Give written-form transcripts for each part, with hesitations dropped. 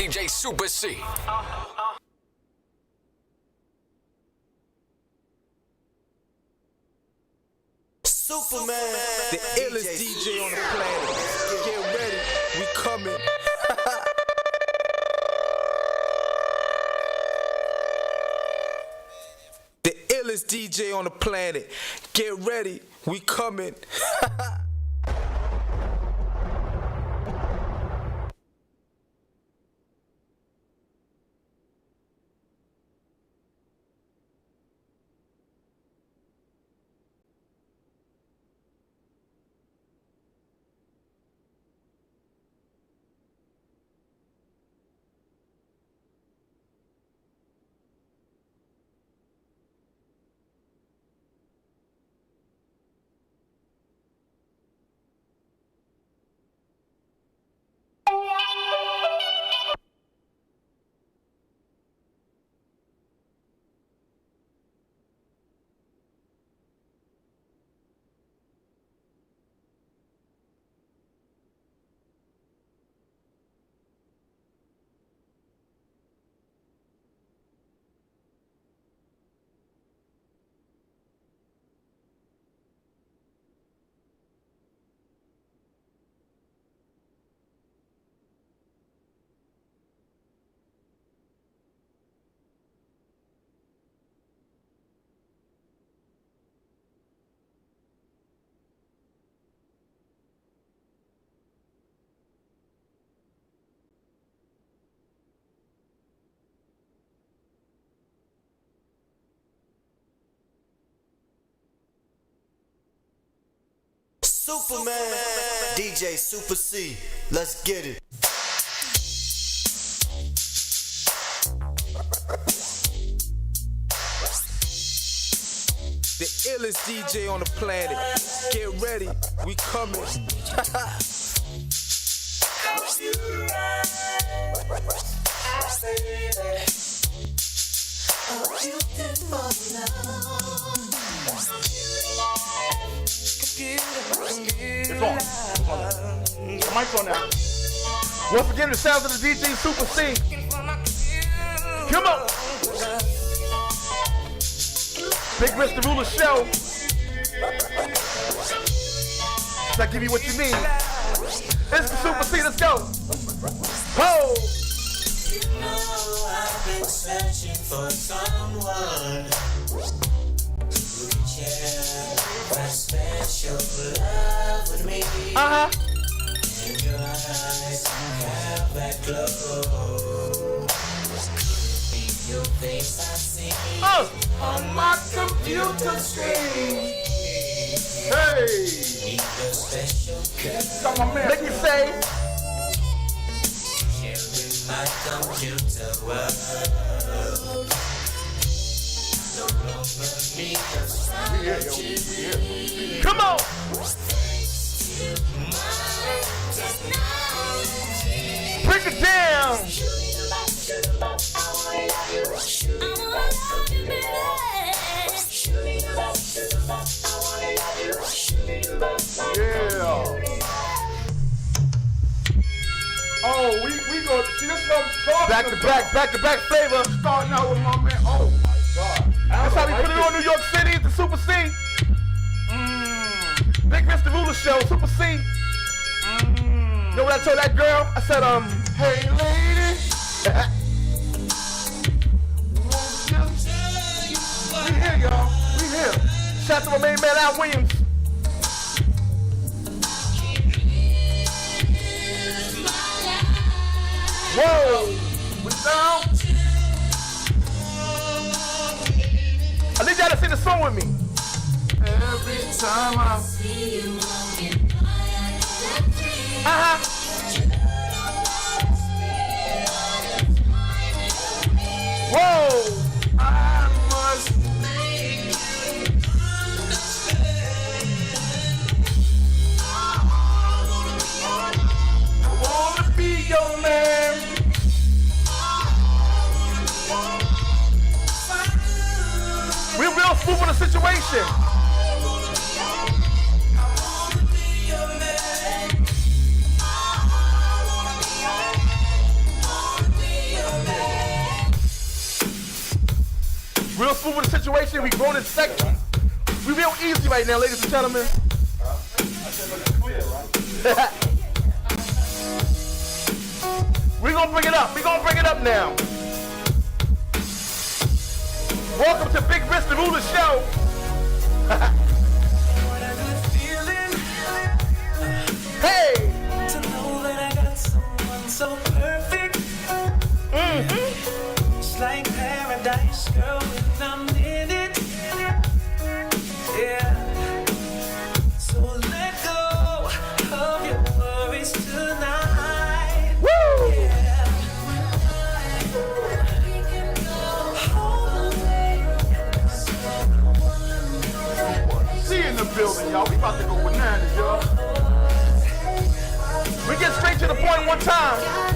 DJ Super C. Superman, the illest DJ on the planet. Get ready, we coming. The illest DJ on the planet. Get ready, we coming. Superman, DJ Super C, let's get it. The illest DJ on the planet. Get ready, we coming. It's on. The mic's on now. Once again, the sounds of the DJ Super C. Come on. Big Mr. Ruler Show. Does that give you what you need? It's the Super C. Let's go. Ho! You know I've been searching for someone who can share that special love with me. In your eyes, have that glow. In your face, I see on my computer screen. Hey! Need a special gift. Come on, man. Make me say. Sharing my computer world. No longer need a strategy. Come on! Break it down! Yeah! Oh, we go, see this is what I'm talking about. Back to back flavor. Starting out with my man, oh my God. That's how we put it on New York City, the Super C. Big Mr. Ruler Show, Super C. You know what I told that girl? I said, hey lady. We here, y'all. We here. Shout out to my main man, Al Williams. Whoa. What's down? I need y'all to sing the song with me. Every time I see you whoa! I must make you understand. I wanna be your man. We're real smooth in the situation. real smooth with the situation. We grown in seconds. We real easy right now, ladies and gentlemen. We're gonna bring it up. We're gonna bring it up now. Welcome to Big Rich, the Ruler Show. Hey! To know that I got someone so perfect. It's like paradise, girl, when I'm in it. Yeah. So let go of your worries tonight. Woo! Yeah. See you in the building, y'all. We about to go bananas, y'all. We get straight to the point one time.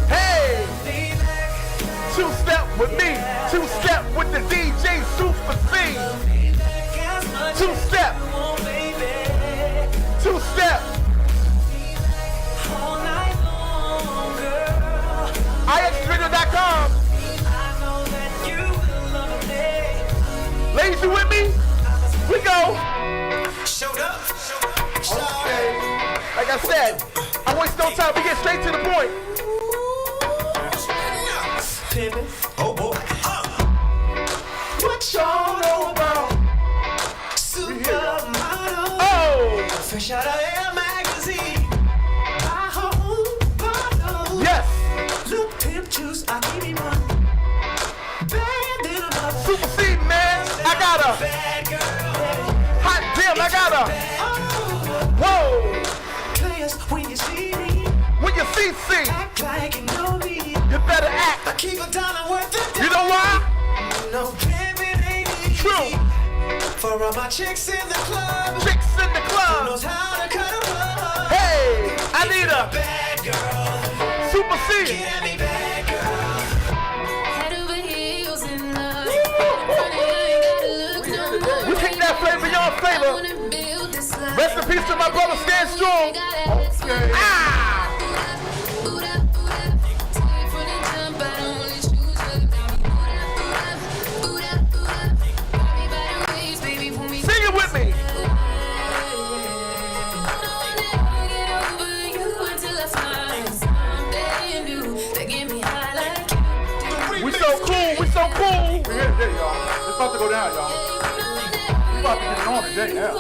Hey! Two-step with me. Two-step with the DJ Super C. Two-step. Two-step. IXRadio.com. Ladies, you with me? We go. Showed up. Okay. Like I said, I waste no time. We get straight to the point. Pimpin'. Oh boy. What y'all know about? Supermodel. Oh! Fresh out of Air magazine. My whole bottle. Yes! Look, pimp juice, I give you one. Bad little mother. Super C, man. I got her. Bad girl. Hot damn, I got her. Oh, Whoa! players, when you see me, When you see C, act like you know me. you better act. I keep a dollar worth of You know why? no pimpin' ain't easy. True. For all my chicks in the club, Chicks in the club. knows how to cut 'em up. Hey, I need a Bad girl, Super C. get me bad girl. Head over heels in love. Funny, I ain't gotta look no more. We take that flavor, y'all I flavor. wanna build this life. Rest in peace to my brother, Stand Strong. Okay. Ah! Boot up, boot up. Take from the jump, I don't wanna choose you. Boot up, boot up. Grab me by the waist, baby, pull me. Sing it with me. I'll never get over you until I find something new that get me high like you. We so cool, we so cool. We here today, y'all. It's about to go down, y'all. We about to get it on today now.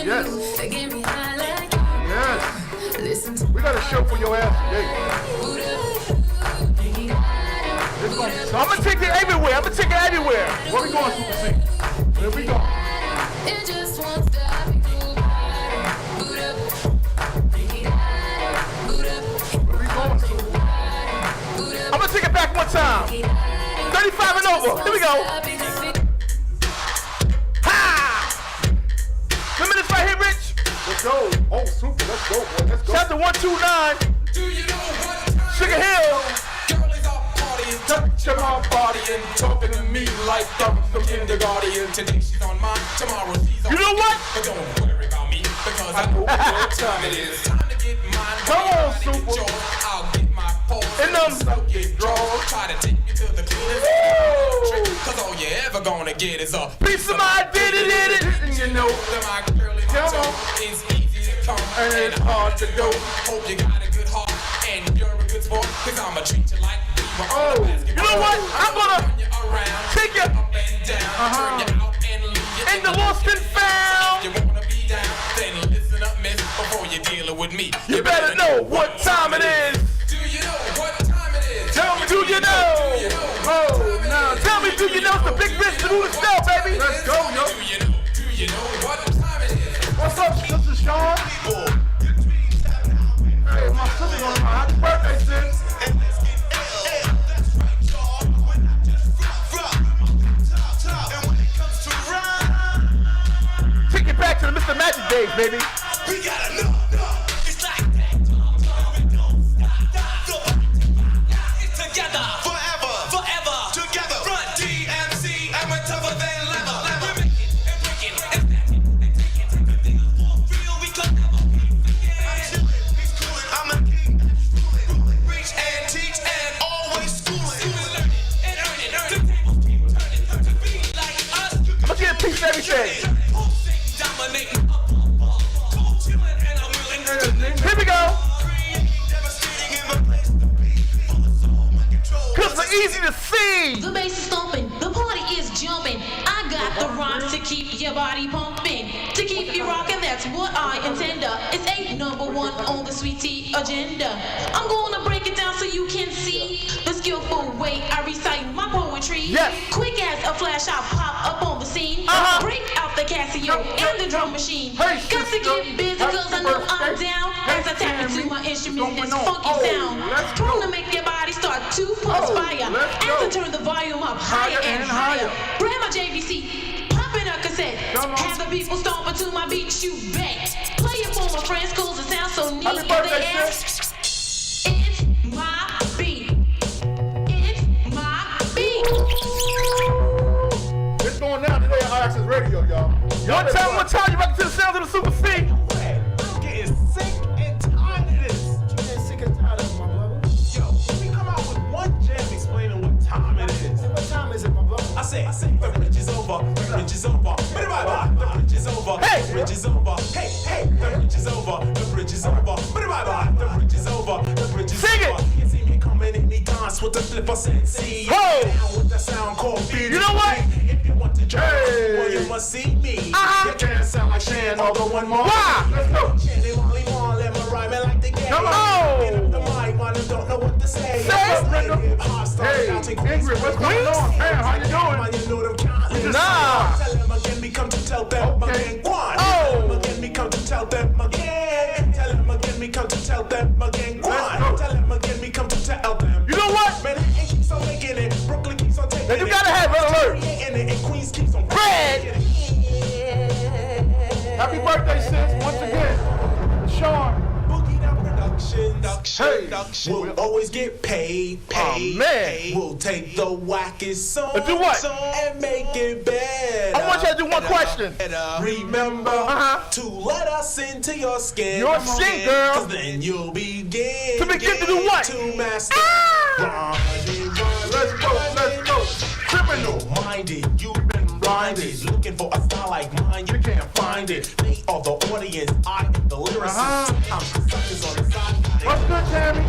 Yes. Yes. Listen to We got a show for your ass today. I'm gonna take it everywhere. I'm gonna take it everywhere. Where we going, Super C? Where we going? it just won't stop. Boot up. Where we going, Super? I'm gonna take it back one time. 35 and over. Here we go. Ha! Remember this right here, Rich? Let's go. Oh, Super. Let's go, boy. Let's go. Chapter 129. Do you know what time Sugar it is? Hill. Girl is out partying, touching my body and talking to me like I'm some kindergarten. Today she's on mine, tomorrow she's on You know what? But don't worry about me, because I know what time it is. Time to get mine. Come on, Gotta get Super. yours. I'll get my paws In them. so get draws. Try to take you to the cleanest trick, cause all you ever gonna get is a Piece of my did it. You know. that my girl in my Come on. toe is easy to come And it's hard to go. Hope you got a good heart and you're a good sport, cause I'ma treat you like we were on Oh, the basketball. you know what? I'm gonna Turn you around, take you up and down, turn you out and leave you in the lost and found. You wanna be down, then listen up, miss, before you're dealing with me. You better know what time it is. Do you know what time it is? Tell me, do you know? Oh, now tell me, do you know it's the Big Rich to do the show, baby? Let's go, yo. Do you know what time it is? What's up, Sister Sean? Hey, my sister's on my happy birthday, sis. Take it back to the Mr. Magic days, baby. We gotta know. It's like that. Together. Forever. Together. Run DMC and we're tougher than leather. We're making and breaking and stacking and taking the things for real. We could never be DJ. Here we go. Cause it's easy to see. The bass is thumping, the party is jumping. I got the rhymes to keep your body pumping. To keep you rocking, that's what I intend. It's #1 on the Sweet Tea agenda. I'm gonna break it down so you can see the skillful way I recite my poetry. Yes. Quick as a flash, I pop up on the scene. Break out the Casio and the drum machine. Hey, Got to get busy cause I know I'm down. As I tap into my instrument, this funky sound. Trying to make your body start to perspire. As I turn the volume up higher and higher. Grab my JVC, pop in a cassette. Have the people stomping to my beat, you bet. Play it for my friends cause it sounds so neat. Happy And birthday, they ask, it's my beat. It's my beat. It's going down today on Access Radio, y'all. One time, you back to the sounds of the Super C. I'm getting sick and tired of this. You getting sick and tired of it, my brother? Yo, we come out with one jam explaining what time it is. And what time is it, my brother? I say, the bridge is over, the bridge is over. Bye, the bridge is over, Hey. the bridge is over. Hey, the bridge is over, the bridge is over. Bye, the bridge is over, the bridge is Sing it. over. You see me coming in the dance with the flipper sensei. Ho. Down with the sound called beat. You know what? If you want to join, Hey. well, you must see me. Uh-huh. You can't sound like Shan, although one more. Why? Let's go. Chanty Wally Wall, let me rhyme it like the game. Come on. Get up the mic, man, you don't know what to say. Say it, Brenda. Hey, Ingrid, what's going on? Hey, how you doing? Man, you know them countless. Nah. Tell them again, me come to tell them Okay. again. Go on. Oh. Tell them again, me come to tell them again. Tell them again, me come to tell them again. Go Let's on. go. Tell them again, me come to tell them. You know what? Manhattan keeps on making it. Brooklyn keeps on taking Now it. you gotta have Red Alert. Creating it, and Queens keeps on Red. breaking it. Happy birthday, sis, once again. Sean. Boogie down Hey. production. We'll always get paid. Oh, man. We'll take the wackest song Do what? and make it better. I want you to do one question. Remember to let us into your skin. Your skin, girl. Cause then you'll begin To begin to do what? To master. Let's go. Criminal. Minded, you've been blinded. Looking for a style like mine, you can't find it. They are the audience, I am the lyricist. I'm the suckers on the side. What's good, Tammy?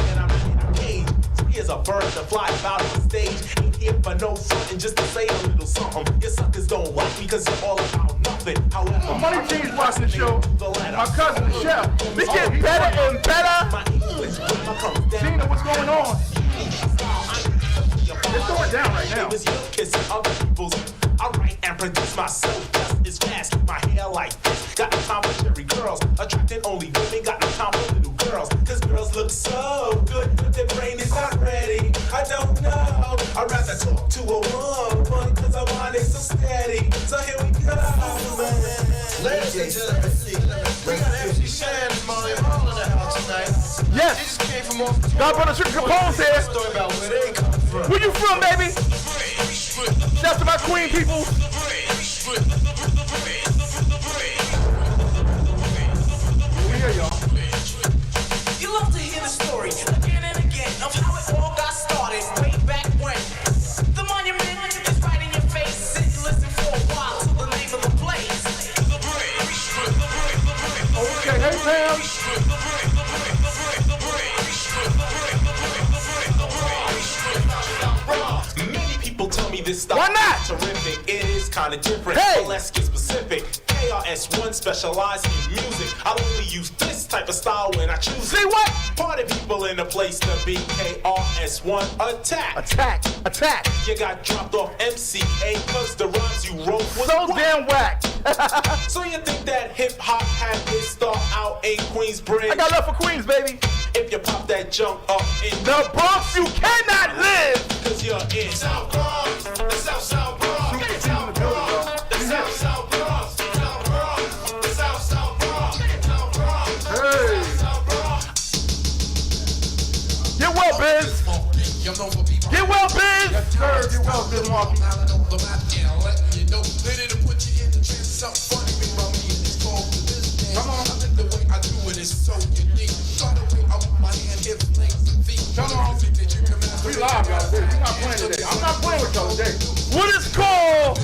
And I'm in the cage. Here's a bird to fly about the stage. Ain't here for no fun and just to say a little something. Your suckers don't like me cause you're all about nothing. However, Money G's watching the show. My cousin, the chef. We get better and better. my English grammar comes down. Gina, what's going on? It's going down right now. It was you kissing other people's. I write and produce myself just as fast. Keep my hair like this. Got no time for cherry girls. Attracting only women. Got no time for little girls. Cause girls look so good, but their brain is not ready. I don't know. I'd rather talk to a woman. Cause I want it so steady. So here we go. Ladies and gentlemen, we got MC Shan and Molly Hall in the house tonight. Yes. They just came from off the God, brother, Sugar Capone's here. story about where they come from. Where you from, baby? Shout to my queen people. We hear y'all. You love to hear the story again and again of how it all got started way back when. The monument is right in your face. Sit and listen for a while till the name of the place. Okay, hey, Pam. Many people tell me this style Why not? is terrific. It is kind of different. Hey! But let's get specific. KRS-One specializes in music. I'll only use this type of style when I choose See it. what? Party people in a place to be. KRS-One attack. Attack. You got dropped off MCA cause the rhymes you wrote was So whack. damn whack. So you think that hip-hop had its start out in Queensbridge? I got love for Queens, baby. If you pop that junk up in The Bronx, you cannot live. cause you're in South Bronx, the South Bronx, the South Bronx, the South Bronx, the South Bronx, the South Bronx, South Bronx, Hey. South Bronx. Get well, Biz. Get well, Biz. Yes, sir. Get well, Biz Markie. Come on. Come on. We live, y'all. We're not playing today. I'm not playing with y'all today. What is called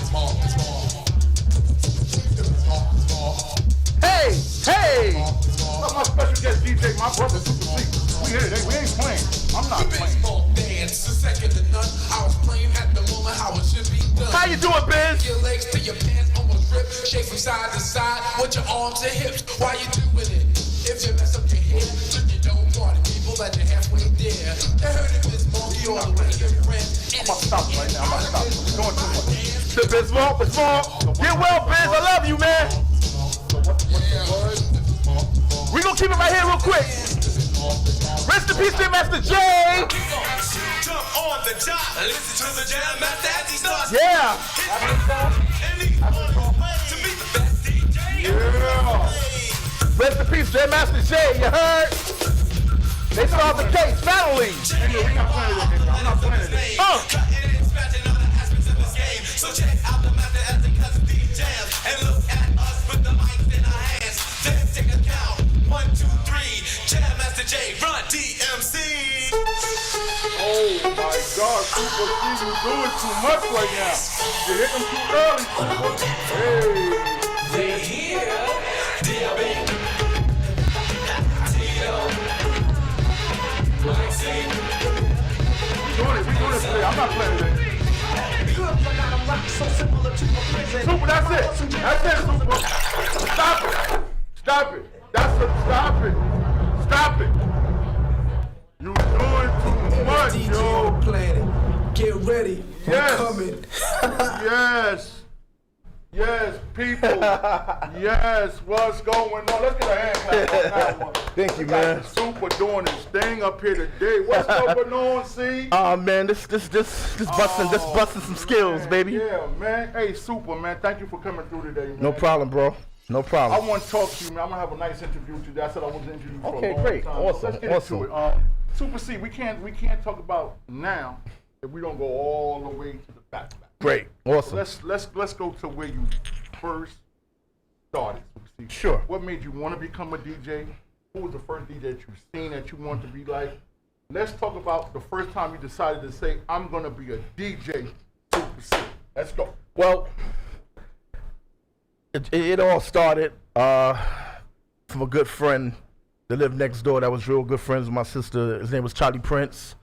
We ain't playing. I'm not The playing. baseball dance, a second to none. I was playing at the moment how it should be done. How you doing, Biz? Your legs to your pants almost rip. Shake from side to side with your arms and hips. Why you doing it? If you mess up your head, then you don't want it. People that you're halfway there. They heard it, Miss Monkey, all the way your friend. I'm about to stop right now. I'm about to stop. It's doing too much. The Biz Small. Get well, Biz. I love you, man. We gonna keep it right here real quick. Rest in peace, Jam Master J. Jump on the job, listen to the Jam Master as he starts. Yeah. And he's on his way to meet the best DJ. Yeah. Rest in peace, Jam Master J. You heard? They solved the case finally. I'm not playing it. Cutting and scratching all the aspects of this game. So check out the master as the cousin DJs and look at us with the mics in our hands. Then take a count. 1, 2, 3. Jam Master J, run DMC. Oh my God, Super C, you doing too much right now. You hit them too early. Hey. They here. DLB. We doing it today. I'm not playing today. Super, that's it. That's it, Super. Stop it. Stop it. Stop it. Stop it. You doing too much, DJ yo. on the planet. Get ready. Yes. I'm coming. Yes. Yes, people. Yes, what's going on? Let's get a hand clap on that one. Thank you, We got man. the Super doing his thing up here today. What's going on, C? Man, this busting some skills, Man, baby. Yeah, man. Hey, Super, man. Thank you for coming through today, man. No problem, bro. No I problem. want to talk to you, man. I'm gonna have a nice interview today. I said I wanted to interview you for Okay, a long great. time. Awesome, So let's get awesome. into it. Super C, we can't talk about now if we don't go all the way to the back. Great. So Awesome. let's go to where you first started. Super C. Sure. What made you want to become a DJ? Who was the first DJ that you seen that you wanted to be like? Let's talk about the first time you decided to say, I'm gonna be a DJ. Super C. Let's go. Well, it all started from a good friend that lived next door that was real good friends with my sister. His name was Charlie Prince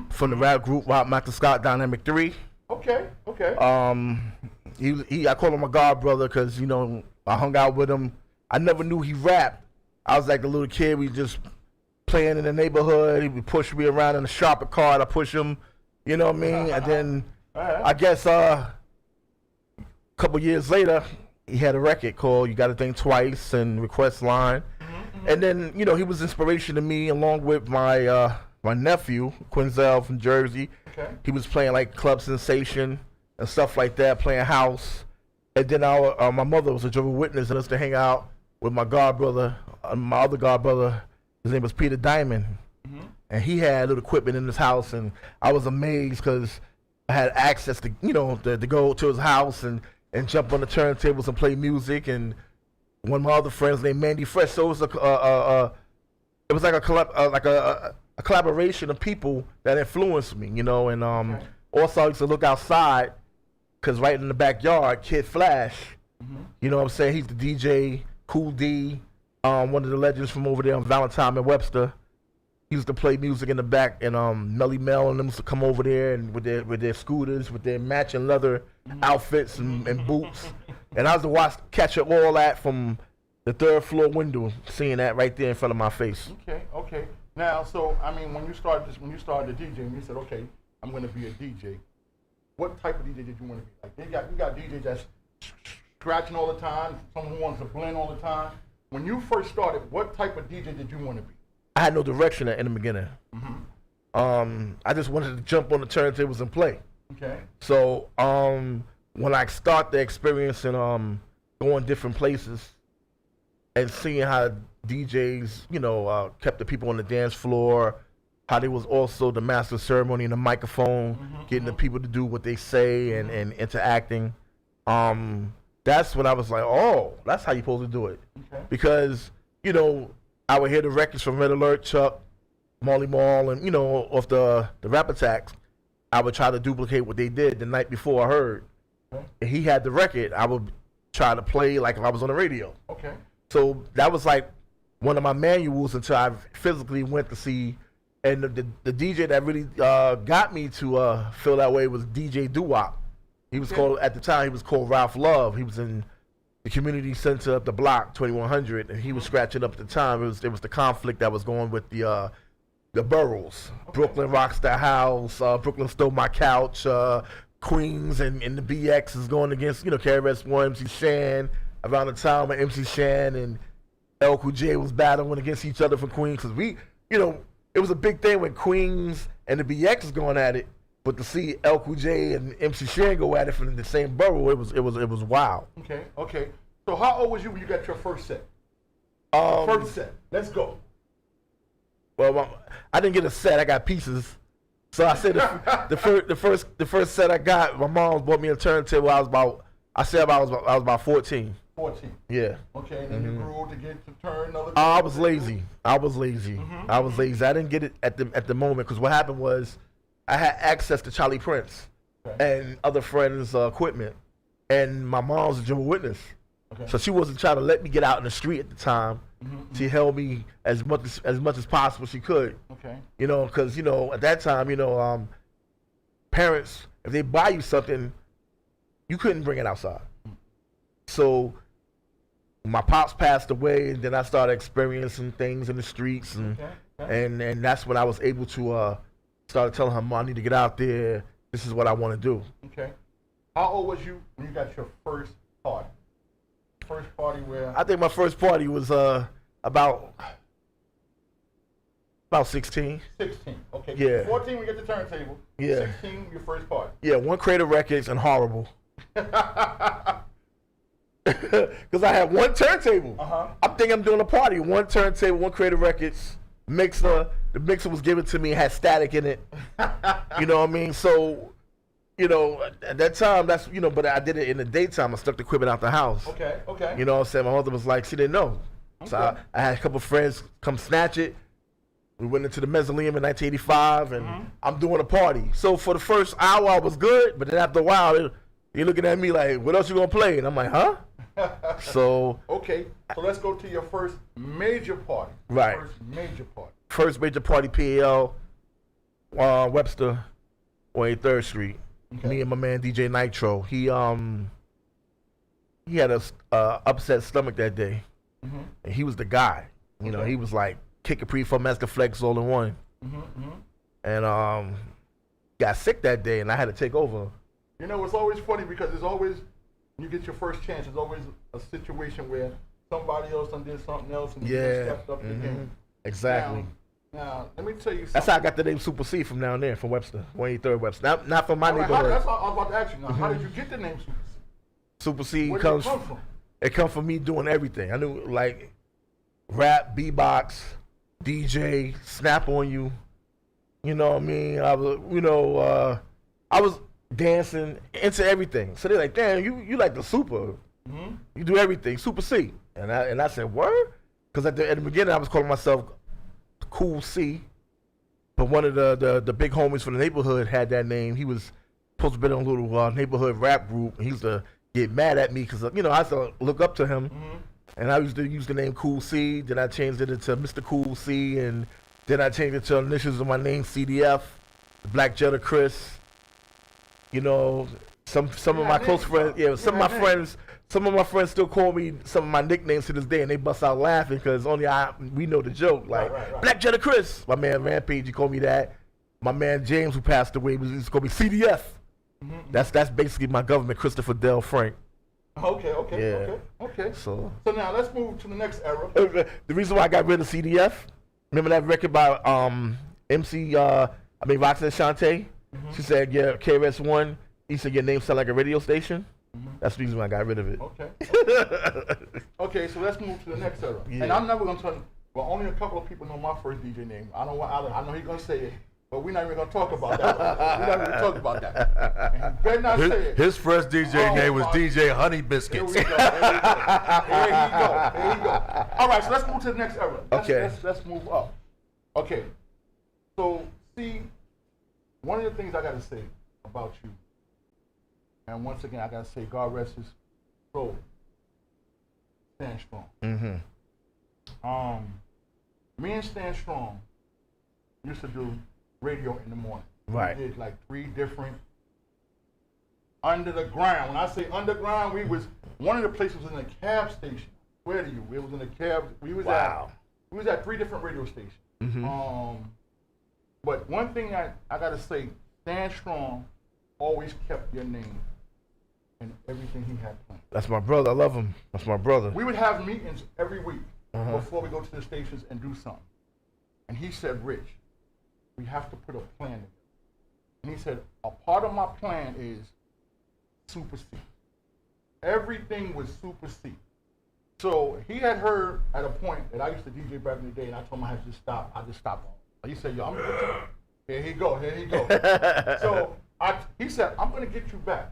from the rap group Rob Michael Scott Dynamic 3. Okay. I call him my god brother because, you know, I hung out with him. I never knew he rapped. I was like a little kid. We just playing in the neighborhood. He would push me around in a shopper cart. I push him, you know what I mean? And then I guess a couple years later, he had a record called You Gotta Think Twice and Request Line. And then, you know, he was inspiration to me along with my my nephew, Quinzel from Jersey. Okay. He was playing like Club Sensation and stuff like that, playing house. And then my mother was a Jehovah's Witness and us to hang out with my god brother, my other god brother. His name was Peter Diamond. And he had little equipment in his house, and I was amazed because I had access to, you know, to go to his house and jump on the turntables and play music. And one of my other friends named Mandy Fresh. So it was like a collaboration of people that influenced me, you know. And also I used to look outside because right in the backyard, Kid Flash, you know what I'm saying? He's the DJ, Cool D, one of the legends from over there on Valentine and Webster. He used to play music in the back, and Melly Mel and them used to come over there and with their scooters, with their matching leather outfits and boots. And I was to catch all that from the third floor window, seeing that right there in front of my face. Okay. Now, so I mean, when you started DJing, you said, okay, I'm going to be a DJ. What type of DJ did you want to be? Like, you got DJs that's scratching all the time, someone who wants to blend all the time. When you first started, what type of DJ did you want to be? I had no direction in the beginning. I just wanted to jump on the turntables and play. Okay. So when I start the experience and going different places and seeing how DJs, you know, kept the people on the dance floor, how they was also the master of ceremony and the microphone, getting the people to do what they say and interacting. That's when I was like, oh, that's how you're supposed to do it. Okay. Because, you know, I would hear the records from Red Alert, Chuck, Marley Marl, and, you know, off the Rap Attacks. I would try to duplicate what they did the night before I heard. Okay. And he had the record. I would try to play like if I was on the radio. Okay. So that was like one of my manuals until I physically went to see And the DJ that really got me to feel that way was DJ Doo-Wop. He was called, at the time, he was called Ralph Love. He was in the community center up the block, 2100, and he was scratching up at the time. It was the conflict that was going with the boroughs. Brooklyn Rockstar House, Brooklyn Stole My Couch, Queens, and the BX is going against, KRS-One, MC Shan, around the time when MC Shan and El Cool J was battling against each other for Queens. Because it was a big thing when Queens and the BX was going at it, but to see El Cool J and MC Shan go at it from the same borough, it was wild. Okay. So how old was you when you got your first set? First set. Let's go. Well, I didn't get a set. I got pieces. So I said the first set I got, my mom bought me a turntable. I was about 14. 14. Yeah. Okay, and then you grew to get to turn another. I was lazy. I didn't get it at the moment because what happened was I had access to Charlie Prince and other friends' equipment, and my mom was a Jehovah's Witness, so she wasn't trying to let me get out in the street at the time. She held me as much as possible she could. Okay. Because at that time, parents, if they buy you something, you couldn't bring it outside. So my pops passed away, and then I started experiencing things in the streets, and that's when I was able to start telling her, Mom, I need to get out there. This is what I want to do. Okay. How old was you when you got your first party? First party where? I think my first party was about 16. 16. Okay. Yeah. 14 we get the turntable. Yeah. 16 your first party. Yeah, One Crater Records and Horrible. Because I had one turntable. I'm thinking I'm doing a party. One turntable, One Crater Records, mixer. The mixer was given to me, had static in it. You know what I mean? So, at that time, but I did it in the daytime. I stuck the equipment out the house. Okay. You know what I'm saying? My mother was like, she didn't know. So I had a couple friends come snatch it. We went into the Mausoleum in 1985, and I'm doing a party. So for the first hour, I was good, but then after a while, you're looking at me like, what else you gonna play? And I'm like, huh? So. Okay, so let's go to your first major party. Right. First major party, PAL, Webster, on 83rd Street. Okay. Me and my man DJ Nitro. He had a upset stomach that day, and he was the guy. He was like Kick Capri for Master Flex all in one, and got sick that day, and I had to take over. It's always funny because there's always, when you get your first chance, there's always a situation where somebody else done did something else and you just stepped up the game. Exactly. Now, let me tell you something. That's how I got the name Super C from down there, from Webster, 183rd Webster. Not from my neighborhood. That's what I was about to ask you. Now, how did you get the name Super C? Super C Where did it come from? It comes from me doing everything. I knew like rap, beatbox, DJ, snap on you. You know what I mean? I was, I was dancing into everything. So they're like, damn, you like the Super. You do everything, Super C. And I said, word? Because at the beginning I was calling myself Cool C, but one of the big homies from the neighborhood had that name. He was supposed to be in a little neighborhood rap group, and he used to get mad at me because I used to look up to him, and I used to use the name Cool C. Then I changed it into Mr. Cool C, and then I changed it to initials of my name, CDF, Black Jetta Chris. Some of my close friends, some of my friends still call me some of my nicknames to this day, and they bust out laughing because only we know the joke. Like Black Jetta Chris, my man Rampage, he called me that. My man James, who passed away, he used to call me CDF. That's basically my government, Christopher Del Frank. Okay. So now let's move to the next era. The reason why I got rid of CDF, remember that record by Roxanne Shante? She said, yeah, KRS-One. He said, your name sound like a radio station. That's the reason why I got rid of it. Okay, so let's move to the next era. And I'm never going to tell you, well, only a couple of people know my first DJ name. I know he's going to say it, but we're not even going to talk about that. We're not even going to talk about that. And you better not say it. His first DJ name was DJ Honey Biscuits. Here we go. Here you go. All right, so let's move to the next era. Let's move up. Okay. So, see, one of the things I got to say about you, and once again, I got to say, God rest his soul, Stand Strong. Me and Stand Strong used to do radio in the morning. Right. We did like 3 different under the ground. When I say underground, we was one of the places was in a cab station. I swear to you, it was in a cab. We was at 3 different radio stations. But one thing I gotta say, Stan Strong always kept your name in everything he had planned. That's my brother. I love him. That's my brother. We would have meetings every week before we go to the stations and do something. And he said, Rich, we have to put a plan together. And he said, a part of my plan is Super C. Everything was Super C. So he had heard at a point that I used to DJ back in the day, and I told him I had to stop. I just stopped. He said, yo, I'm going to here he go. So he said, I'm going to get you back.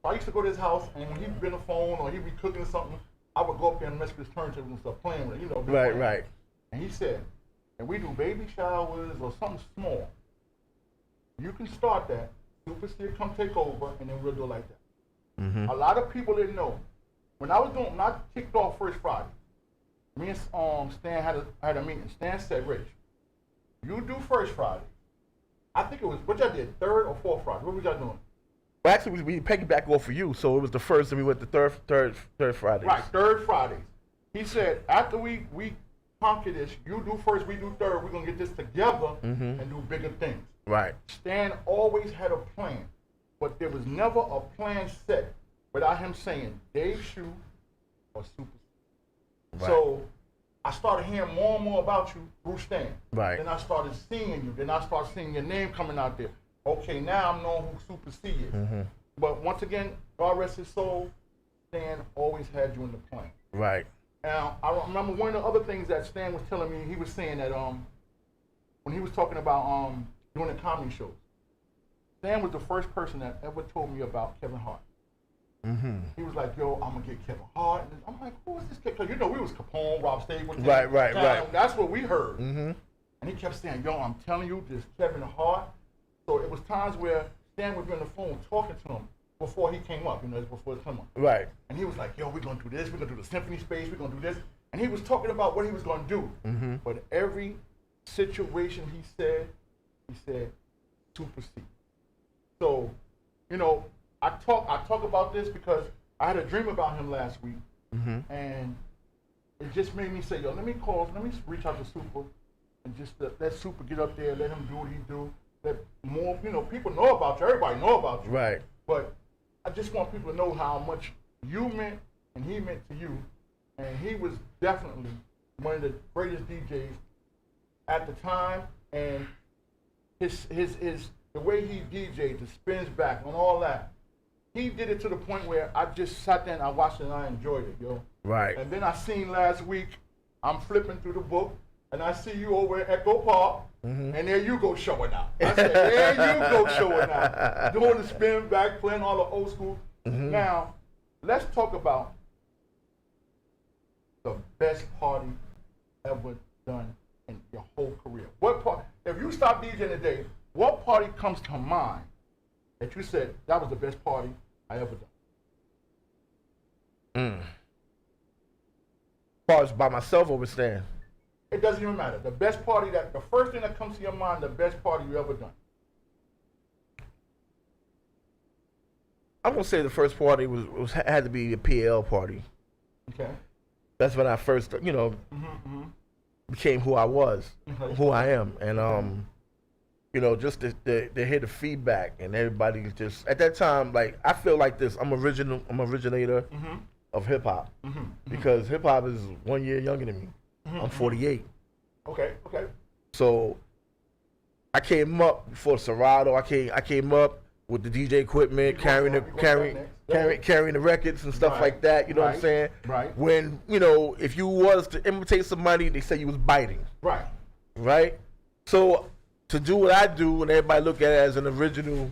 So I used to go to his house, and when he'd be on the phone or he'd be cooking something, I would go up there and mess with his turntable and start playing with it, you know. Right. And he said, and we do baby showers or something small. You can start that. Super C will come take over, and then we'll do it like that. A lot of people didn't know. When I kicked off First Friday, me and Stan had a meeting. Stan said, Rich, you do First Friday. I think it was, what y'all did, 3rd or 4th Friday? What was y'all doing? Well, actually, we piggyback off for you, so it was the first, and we went to third Friday. Right, 3rd Fridays. He said, after we conquer this, you do first, we do third, we're going to get this together and do bigger things. Right. Stan always had a plan, but there was never a plan set without him saying Dave Shoe or Super C. Right. So I started hearing more and more about you through Stan. Right. Then I started seeing you. Then I started seeing your name coming out there. Okay, now I'm knowing who Super C is. But once again, God rest his soul, Stan always had you in the plan. Right. Now, I remember one of the other things that Stan was telling me, he was saying that when he was talking about doing the comedy shows, Stan was the first person that ever told me about Kevin Hart. He was like, yo, I'm going to get Kevin Hart. And I'm like, who is this kid? Because, you know, we was Capone, Rob Stable. Right. That's what we heard. And he kept saying, yo, I'm telling you, this Kevin Hart. So it was times where Stan would be on the phone talking to him before he came up, you know, it's before he came up. Right. And he was like, yo, we're going to do this, we're going to do the symphony space, we're going to do this. And he was talking about what he was going to do. But every situation he said Super C. So, you know, I talk about this because I had a dream about him last week. And it just made me say, yo, let me reach out to Super and just let Super get up there, let him do what he do. Let more, you know, people know about you, everybody know about you. Right. But I just want people to know how much you meant and he meant to you. And he was definitely one of the greatest DJs at the time. And the way he DJ'd, the spins back and all that, he did it to the point where I just sat there and I watched it and I enjoyed it, yo. Right. And then I seen last week, I'm flipping through the book and I see you over at Echo Park. And there you go showing out. I said, there you go showing out. Doing the spin back, playing all the old school. Now, let's talk about the best party ever done in your whole career. What part, if you stop DJing today, what party comes to mind that you said, that was the best party I ever done? Parties by myself or with Stan? It doesn't even matter. The best party the first thing that comes to your mind, the best party you ever done. I'm gonna say the first party had to be a PL party. Okay. That's when I first, you know, became who I was, who I am, and you know, just to hear the feedback and everybody just at that time, like I feel like this. I'm originator of hip hop because hip hop is 1 year younger than me. I'm 48. Okay. So I came up before Serato. I came up with the DJ equipment, carrying the records and stuff like that. You know what I'm saying? Right. When, you know, if you was to imitate somebody, they say you was biting. Right. Right. So to do what I do, and everybody look at it as an original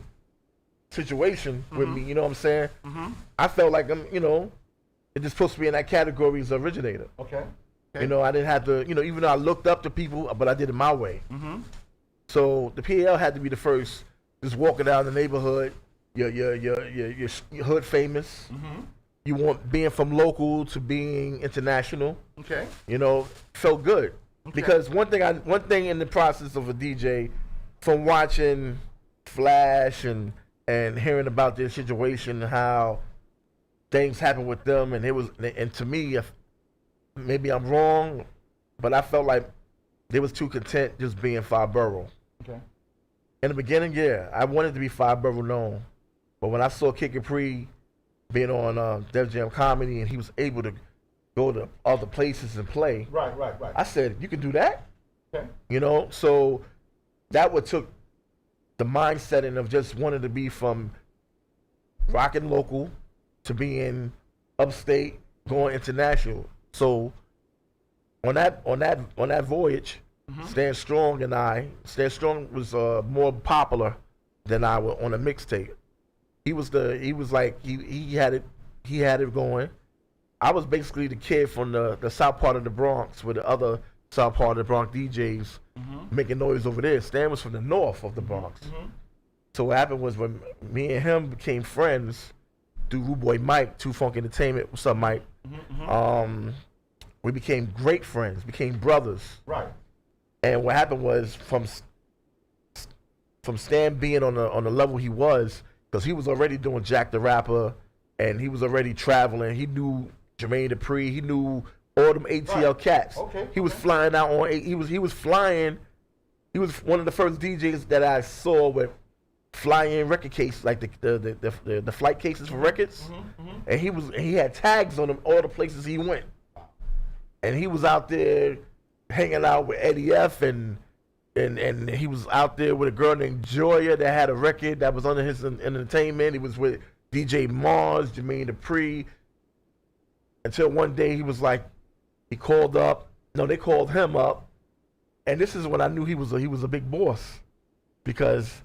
situation with me, you know what I'm saying? I felt like I'm, you know, it's just supposed to be in that category as originator. Okay. You know, I didn't have to, you know, even though I looked up to people, but I did it my way. So the PL had to be the first, just walking down the neighborhood, you're hood famous. You want being from local to being international. Okay. You know, felt good. Because one thing in the process of a DJ, from watching Flash and hearing about their situation, how things happen with them, and to me, if maybe I'm wrong, but I felt like they was too content just being Five Borough. Okay. In the beginning, yeah, I wanted to be Five Borough known, but when I saw Kid Capri being on Def Jam Comedy and he was able to go to other places and play, Right. I said, you can do that? Okay. You know, so that what took the mindset of just wanting to be from rocking local to being upstate, going international. So on that voyage, Stand Strong was more popular than I was on a mixtape. He had it going. I was basically the kid from the south part of the Bronx with the other south part of the Bronx DJs making noise over there. Stan was from the north of the Bronx. So what happened was when me and him became friends through Rude Boy Mike, Too Funk Entertainment. What's up, Mike? We became great friends, became brothers. Right. And what happened was from Stan being on the level he was, because he was already doing Jack the Rapper, and he was already traveling. He knew Jermaine Dupri. He knew all them ATL cats. Okay. He was flying out on. He was flying. He was one of the first DJs that I saw with fly-in record cases, like the flight cases for records. And he had tags on them all the places he went. And he was out there hanging out with Eddie F. and he was out there with a girl named Joya that had a record that was under his entertainment. He was with DJ Mars, Jermaine Dupri, until one day he was like, they called him up, and this is when I knew he was a big boss, because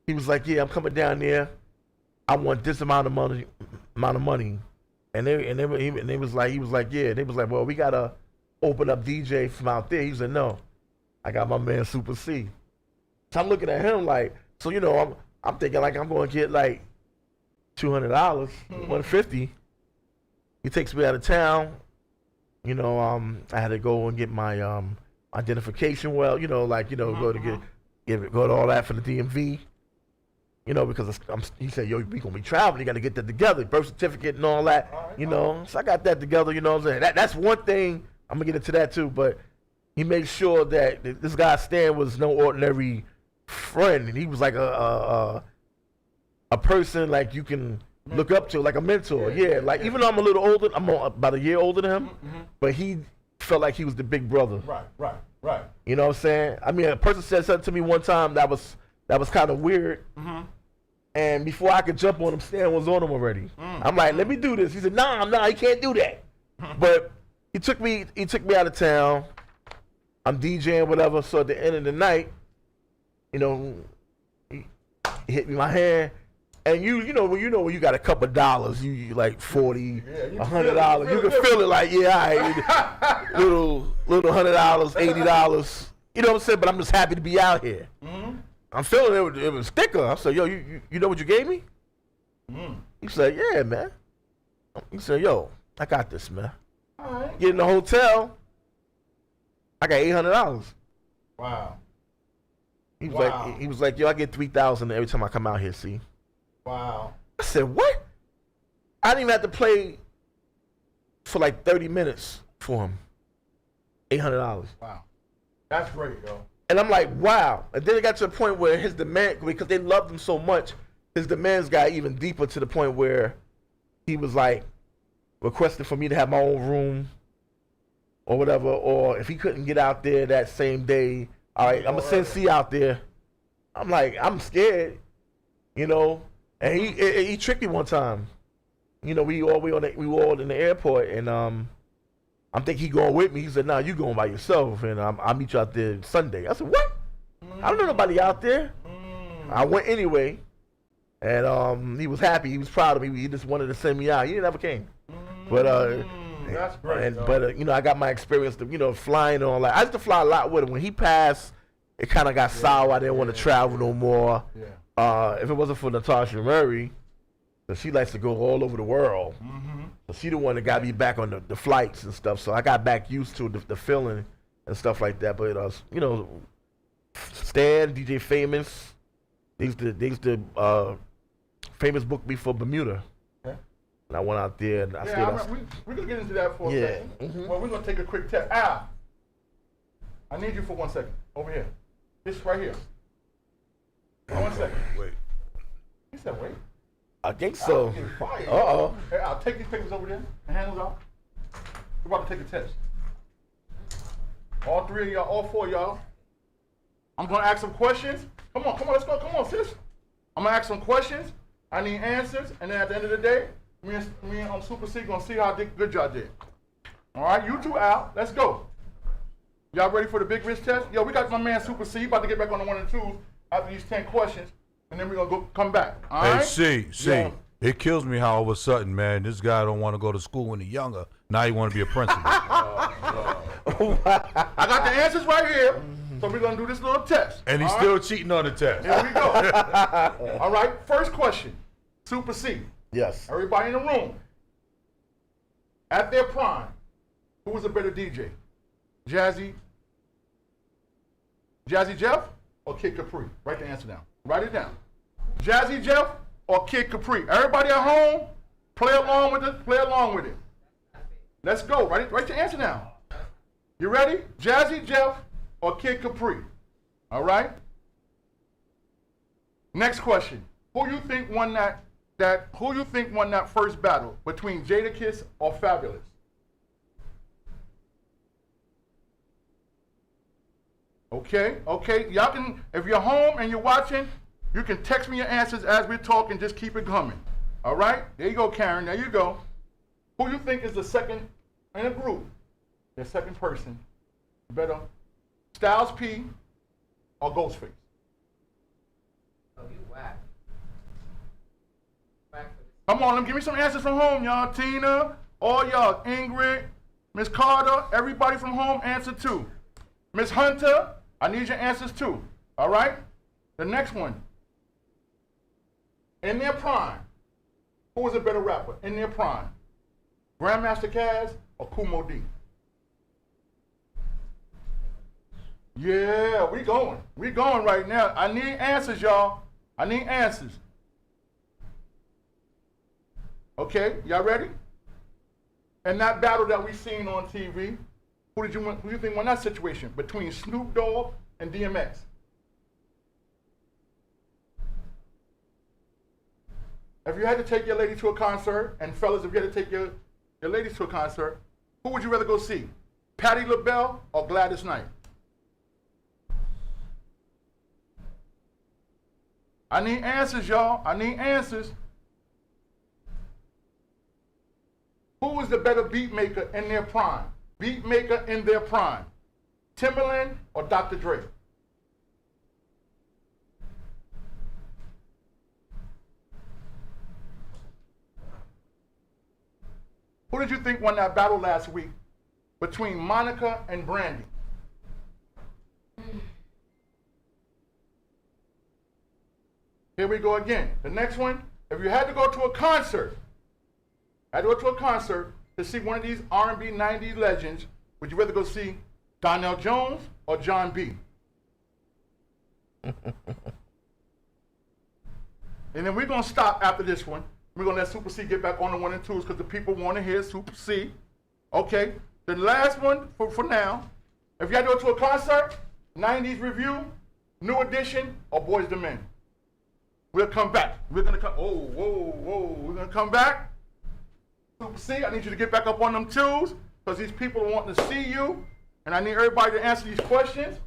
he was like, yeah, I'm coming down there, I want this amount of money, and he was like, yeah, they was like, well, we gotta open up DJ from out there. He said, no, I got my man Super C. So I'm looking at him like, so you know, I'm thinking like I'm going to get like $200, $150. He takes me out of town. You know, I had to go and get my identification. Well, you know, like, you know, go to all that for the DMV. You know, because he said, yo, we gonna be traveling. You got to get that together, birth certificate and all that. You know, so I got that together. You know what I'm saying? That's one thing. I'm gonna get into that too, but he made sure that this guy Stan was no ordinary friend, and he was like a person like you can look up to, like a mentor. Yeah, like even though I'm a little older, I'm about a year older than him, but he felt like he was the big brother. Right. You know what I'm saying? I mean, a person said something to me one time that was kind of weird, and before I could jump on him, Stan was on him already. I'm like, let me do this. He said, nah, you can't do that. But he took me out of town. I'm DJing, whatever. So at the end of the night, you know, he hit me in my hand. And you know when you got a couple dollars, you like $40, $100, you can feel it like, yeah, all right, little $100, $80. You know what I'm saying? But I'm just happy to be out here. I'm feeling it was thicker. I said, yo, you know what you gave me? He said, yeah, man. He said, yo, I got this, man. All right. Get in the hotel. I got $800. Wow. He was like, yo, I get $3,000 every time I come out here. See. Wow. I said, what? I didn't even have to play for like 30 minutes for him. $800. Wow. That's great, yo. And I'm like, wow. And then it got to a point where his demand, because they loved him so much, his demands got even deeper to the point where he was like requesting for me to have my own room or whatever. Or if he couldn't get out there that same day, all right, I'm going to send C out there. I'm like, I'm scared, you know. And he tricked me one time. You know, we were all in the airport, and I'm thinking he going with me. He said, nah, you going by yourself, and I'll meet you out there Sunday. I said, what? I don't know nobody out there. I went anyway, and he was happy. He was proud of me. He just wanted to send me out. He never came. But that's great. But you know, I got my experience of, you know, flying and all that. I used to fly a lot with him. When he passed, it kind of got sour. I didn't want to travel no more. If it wasn't for Natasha Murray, she likes to go all over the world. So she the one that got me back on the flights and stuff. So I got back used to the feeling and stuff like that. But you know, Stan, DJ Famous, they used to Famous booked me for Bermuda. Okay. And I went out there and I stayed. We're gonna get into that for a second. Mhm. Well, we're gonna take a quick test. Al, I need you for 1 second. Over here. This right here. 1 second. Wait. He said, wait. I think so. Uh-oh. Hey, I'll take these papers over there and hand those out. We're about to take a test. All three of y'all, all four of y'all. I'm gonna ask some questions. Come on, let's go. Come on, sis. I'm gonna ask some questions. I need answers, and then at the end of the day, me and Super C gonna see how good y'all did. All right, you two out. Let's go. Y'all ready for the big risk test? Yo, we got my man Super C about to get back on the 1 and 2s after these 10 questions, and then we're gonna come back. All right? See, Yeah. it kills me how all of a sudden, man, this guy don't want to go to school when he's younger. Now he want to be a principal. I got the answers right here, so we're gonna do this little test. And he's all still right? cheating on the test. Here we go. All right, first question. Super C. Yes. Everybody in the room. At their prime, who was a better DJ? Jazzy Jeff or Kid Capri? Write the answer down. Write it down. Jazzy Jeff or Kid Capri? Everybody at home, play along with it. Play along with it. Let's go. Write the answer down. You ready? Jazzy Jeff or Kid Capri? All right. Next question. Who you think won that first battle between Jadakiss or Fabulous? Okay. Y'all can, if you're home and you're watching, you can text me your answers as we're talking. Just keep it coming. All right? There you go, Karen. There you go. Who you think is the second in a group? The second person. Better, Styles P or Ghostface? Oh, you whack. Come on, give me some answers from home, y'all. Tina, all y'all, Ingrid, Miss Carter, everybody from home, answer too. Miss Hunter, I need your answers too. All right? The next one. In their prime, who was a better rapper? In their prime, Grandmaster Caz or Kool Moe Dee? Yeah, we going. We going right now. I need answers, y'all. I need answers. Okay, y'all ready? And that battle that we seen on TV, who do you think won that situation between Snoop Dogg and DMX? If you had to take your lady to a concert, and fellas, if you had to take your ladies to a concert, who would you rather go see? Patti LaBelle or Gladys Knight? I need answers, y'all. I need answers. Who was the better beat maker in their prime? Beat maker in their prime. Timbaland or Dr. Dre? Who did you think won that battle last week between Monica and Brandy? Here we go again. The next one, if you had to go to a concert, to see one of these R&B 90s legends, would you rather go see Donnell Jones or John B? And then we're going to stop after this one. We're going to let Super C get back on the 1 and 2s because the people want to hear Super C. Okay, the last one for now, if you had to go to a concert, 90s review, New Edition, or Boyz II Men? We'll come back. We're going to come, we're going to come back. Super C, I need you to get back up on them 2s because these people are wanting to see you, and I need everybody to answer these questions.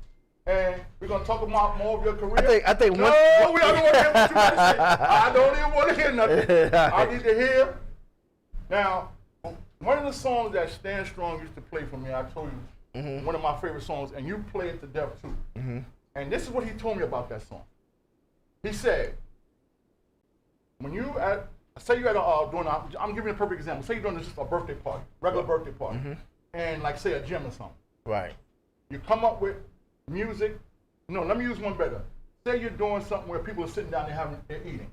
And we're gonna talk about more of your career. I think no, I don't want to hear what you want to say. I don't even want to hear nothing. I need to hear. Now, one of the songs that Stan Strong used to play for me, I told you, one of my favorite songs, and you play it to death too. And this is what he told me about that song. He said, when you say you at I'm giving you a perfect example. Say you're doing just a birthday party, regular birthday party, and like say a gym or something. Right. You come up with music. No, let me use one better. Say you're doing something where people are sitting down, they're eating.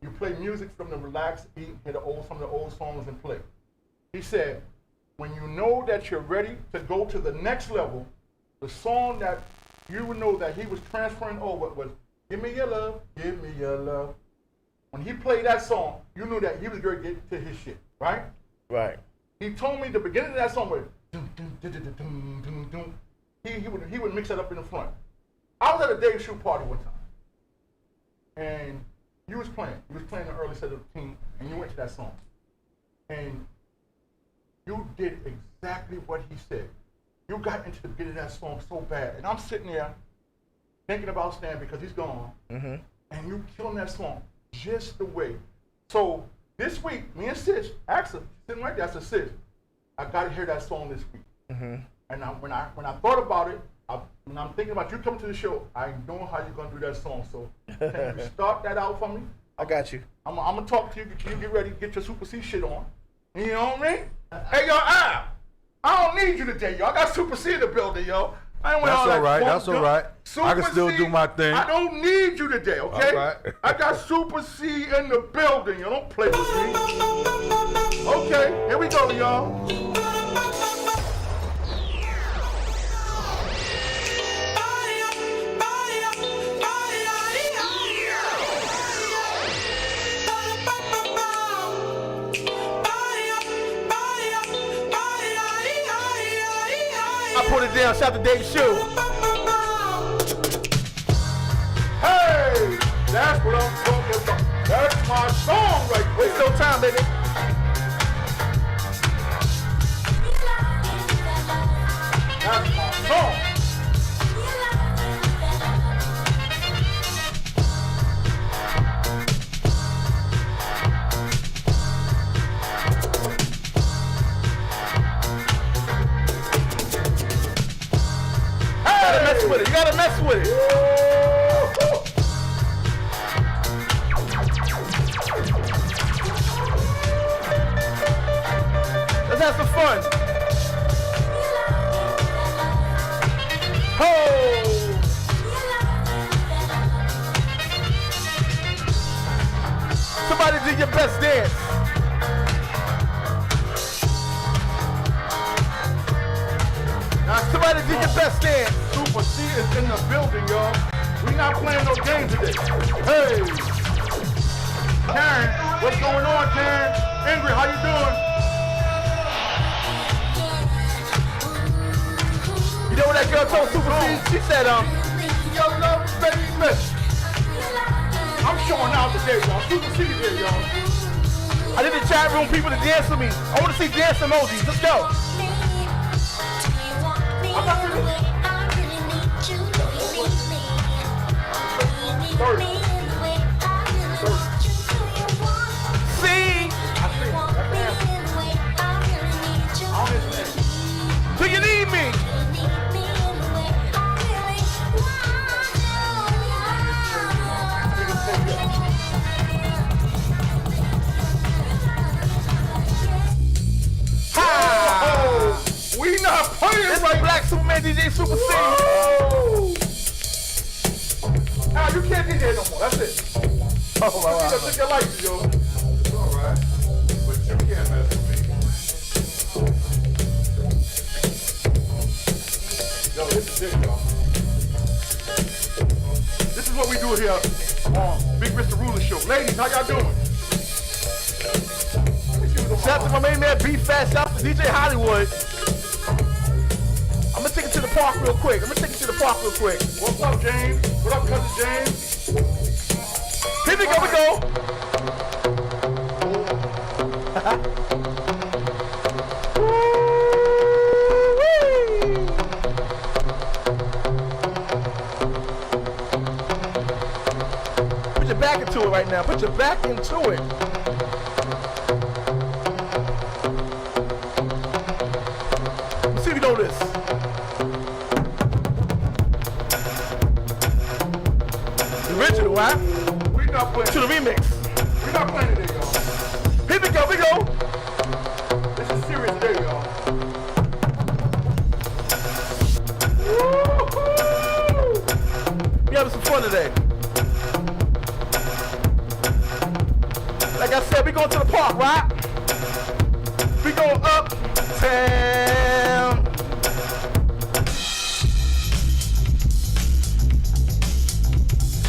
You play music from the relax, eat, hit some of the old songs and play. He said, when you know that you're ready to go to the next level, the song that you would know that he was transferring over was "Give Me Your Love, Give Me Your Love." When he played that song, you knew that he was going to get to his shit, right? Right. He told me the beginning of that song was dum, dum, dum, dum, dum, dum, dum. He would mix that up in the front. I was at a Dave Shoe party one time, and you was playing. You was playing the early set of the team, and you went to that song, and you did exactly what he said. You got into the beginning of that song so bad, and I'm sitting there thinking about Stan because he's gone, and you killing that song just the way. So this week, me and Sis, Axel, sitting right there, I said, Sis, I gotta hear that song this week. And when I thought about it, when I'm thinking about you coming to the show, I know how you're gonna do that song. So can you start that out for me? I got you. I'm gonna talk to you. Get ready, get your Super C shit on. You know what I mean? Hey, yo, I don't need you today, yo. I got Super C in the building, yo. I ain't with That's all that all right. funk That's all junk. right. I can still C, do my thing. I don't need you today, okay? All right. I got Super C in the building, yo. Don't play with me. Okay, here we go, y'all. I put it down. Shout to Dave Shoe. Hey, that's what I'm talking about. That's my song right there. Waste no time, baby. That's my song. You gotta mess with it. Let's have some fun. Ho! Somebody do your best dance. Now somebody do your best dance. Super C is in the building, y'all. We not playing no games today. Hey! Karen, what's going on, Karen? Ingrid, how you doing? You know what that girl told Super C? She said, Yo, love, baby. I'm showing out today, y'all. Super C here, y'all. I need the chat room people to dance with me. I want to see dance emojis. Let's go. I'm not gonna... See? Do you need me? Oh, we not playing This right is Black Superman DJ Super C. Now you can't get here no more. That's it. Oh my You God. took your license, yo. It's all right, but you can't mess with me. Yo, this is it, y'all. This is what we do here on Big Mr. Ruler Show. Ladies, how y'all doing? Shout out to my main man B Fast. Shout out to DJ Hollywood. I'm gonna take it to the park real quick. What's up, James? What up, cousin James? Here we go. Put your back into it right now. Put your back into it. Let's see if you know this. The original, right? We not playing. To the remix. We not playing today, y'all. Here we go. This is serious today, y'all. We having some fun today. Like I said, we going to the park, right? We go uptown.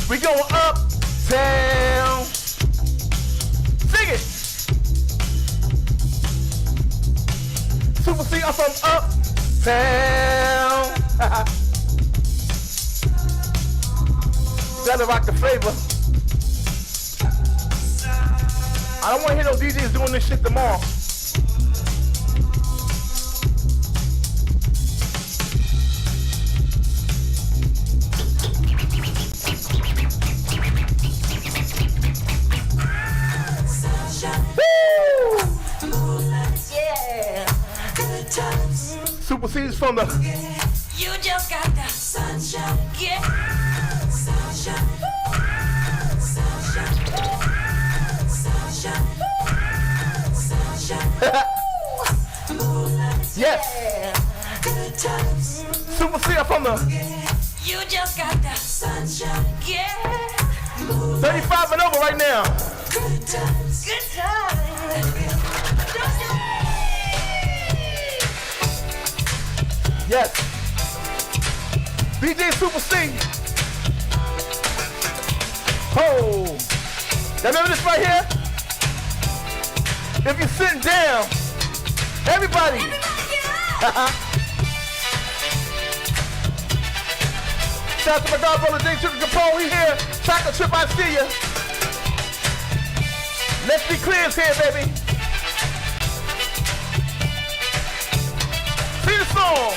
We going uptown. Sing it. Super C, I'm from uptown. Gotta rock the flavor. I don't want to hear no DJs doing this shit tomorrow. Super C's from the. You just got the sunshine. Yeah. Sunshine. Sunshine. Sunshine. Sunshine. Yes. Good times. Super C, I'm from the. You just got the sunshine. Yeah. 35 and over right now. Good times. Good times. Yes. DJ Super C. Oh. Y'all remember this right here? If you're sitting down, everybody. Shout out to my god brother J. Triple Capone. He here. Chocolate Chip, I see ya. Let's be clear here, baby. Sing the song.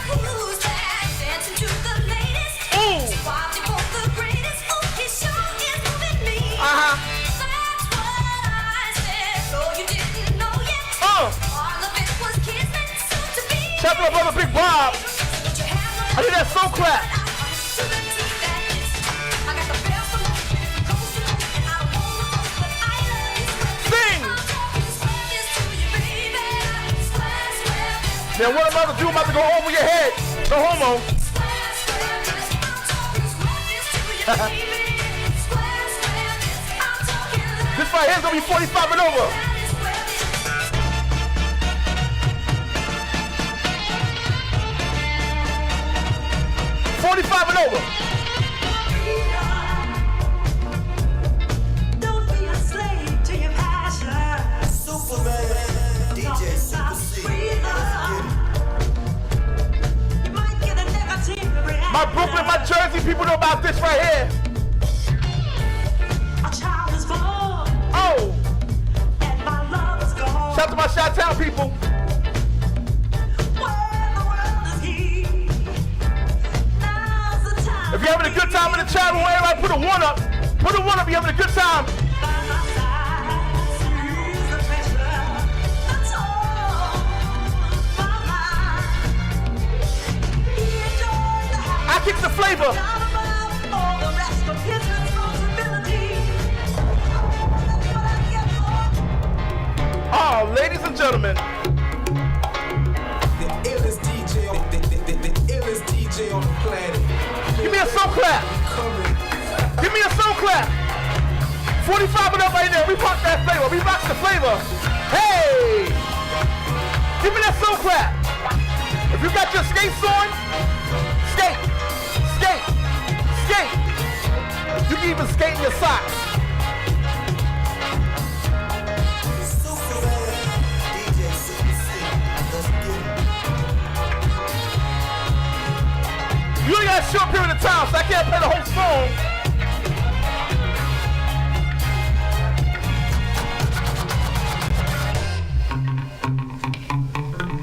Who's that dancing to the latest? Ooh. Watching for the greatest. Ooh, his show is moving me. Uh-huh. That's what I said. So you didn't know yet. All of it was kissing, soon to be. Shout out to my brother Big Bob. I did that soul clap. Sing. Now what I'm about to do, I'm about to go over your head. No homo. This right here is gonna be 45 and over. $45 and over. Don't be a slave to your passion. Superman, DJ Super C. You might get a negative reaction. My Brooklyn, my Jersey people know about this right here. A child is born. Oh. And my love is gone. Shout out to my Chi-Town people. If you're having a good time in the chat room, everybody put a one up. Put a one up if you're having a good time. I kick the flavor. Oh, ladies and gentlemen. The illest DJ on the illest DJ on the planet. Give me a soul clap. Give me a soul clap. 45 and up right there. We rock that flavor. We rock the flavor. Hey. Give me that soul clap. If you got your skates on, skate. Skate. Skate. You can even skate in your socks. You only got a short period of time, so I can't play the whole song.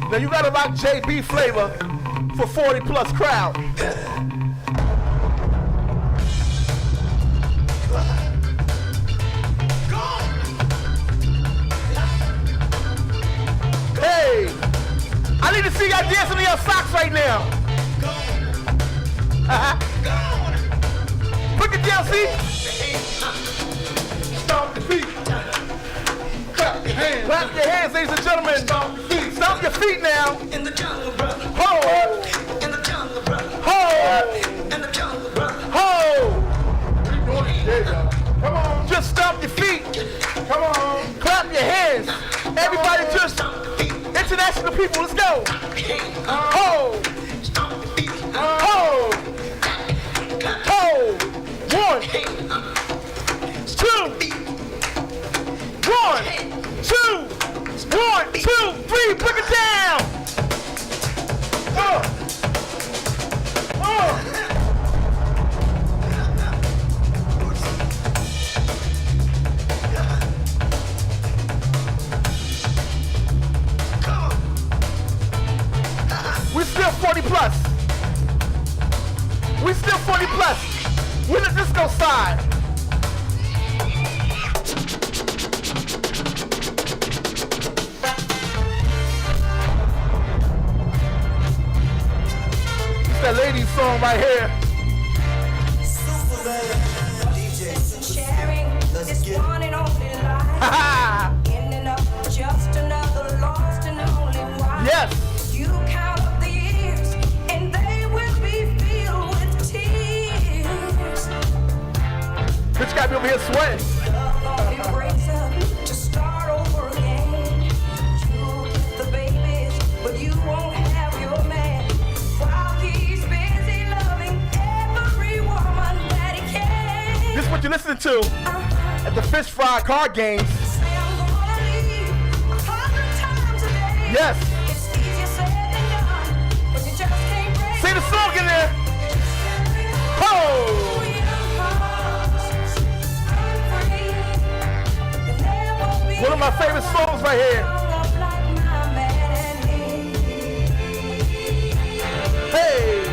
Now you gotta rock JB flavor for 40 plus crowd. Hey, I need to see y'all dancing in your socks right now. Put it down, see? Stomp your feet. Clap your hands. Clap your hands, ladies and gentlemen. Stomp your feet. Stomp your feet now. In the jungle, brother. Ho! In the jungle, brother. Ho! In the jungle, brother. Ho! There you go. Come on. Just stomp your feet. Come on. Clap your hands. Everybody just international people, let's go. Ho! Ho! Ho! We're the disco side. It's that ladies song right here. Sharing this one and only life. Ending up just another lost and only wife. Yes. You count up the years and they will be filled with tears. Bitch got me over here sweating. Love only breaks up to start over again. You'll get the babies, but you won't have your man. While he's busy loving every woman that he can. This is what you're listening to at the fish fry card games. Say I'm gonna leave 100 times a day. Yes. It's easier said than done when you just can't break. Sing the song in there. Oh! One of my favorite songs right here. Hey!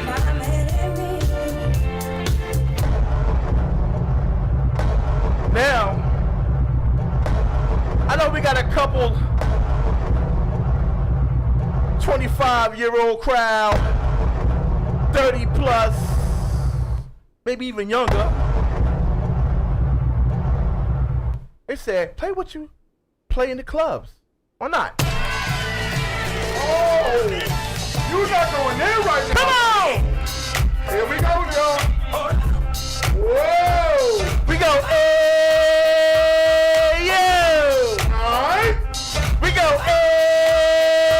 Now, I know we got a couple 25-year-old crowd, 30 plus, maybe even younger. They said, play what you play in the clubs. Why not? Oh, you're not going there right now. Come on! Here we go, y'all. Whoa! We go, hey, yo! Alright? We go, hey,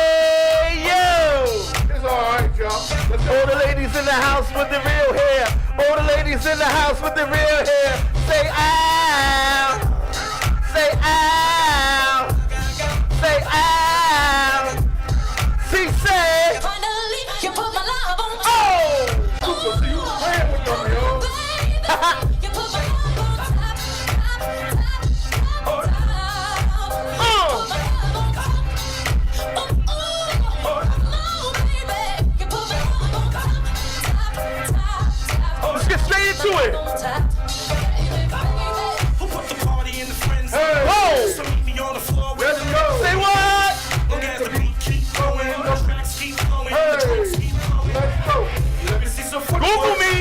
yo! It's alright, y'all. Let's All go. the ladies in the house with the real hair. All the ladies in the house with the real hair. Say, ow! Say, ow! Say, ow! She said, Finally, you put my love on top. oh! Super, see you playing with them, yo. You put my love on top, top, top, top. You put my love on top, top, top, top. Let's get straight into it. Who put the party in the friends? Hey. Whoa! So meet me on the floor with Let's go. Say what? Look at the beat keep going, the tracks keep flowing, the Hey. tracks keep flowing. Let's go. Let me see some footwork. Google me.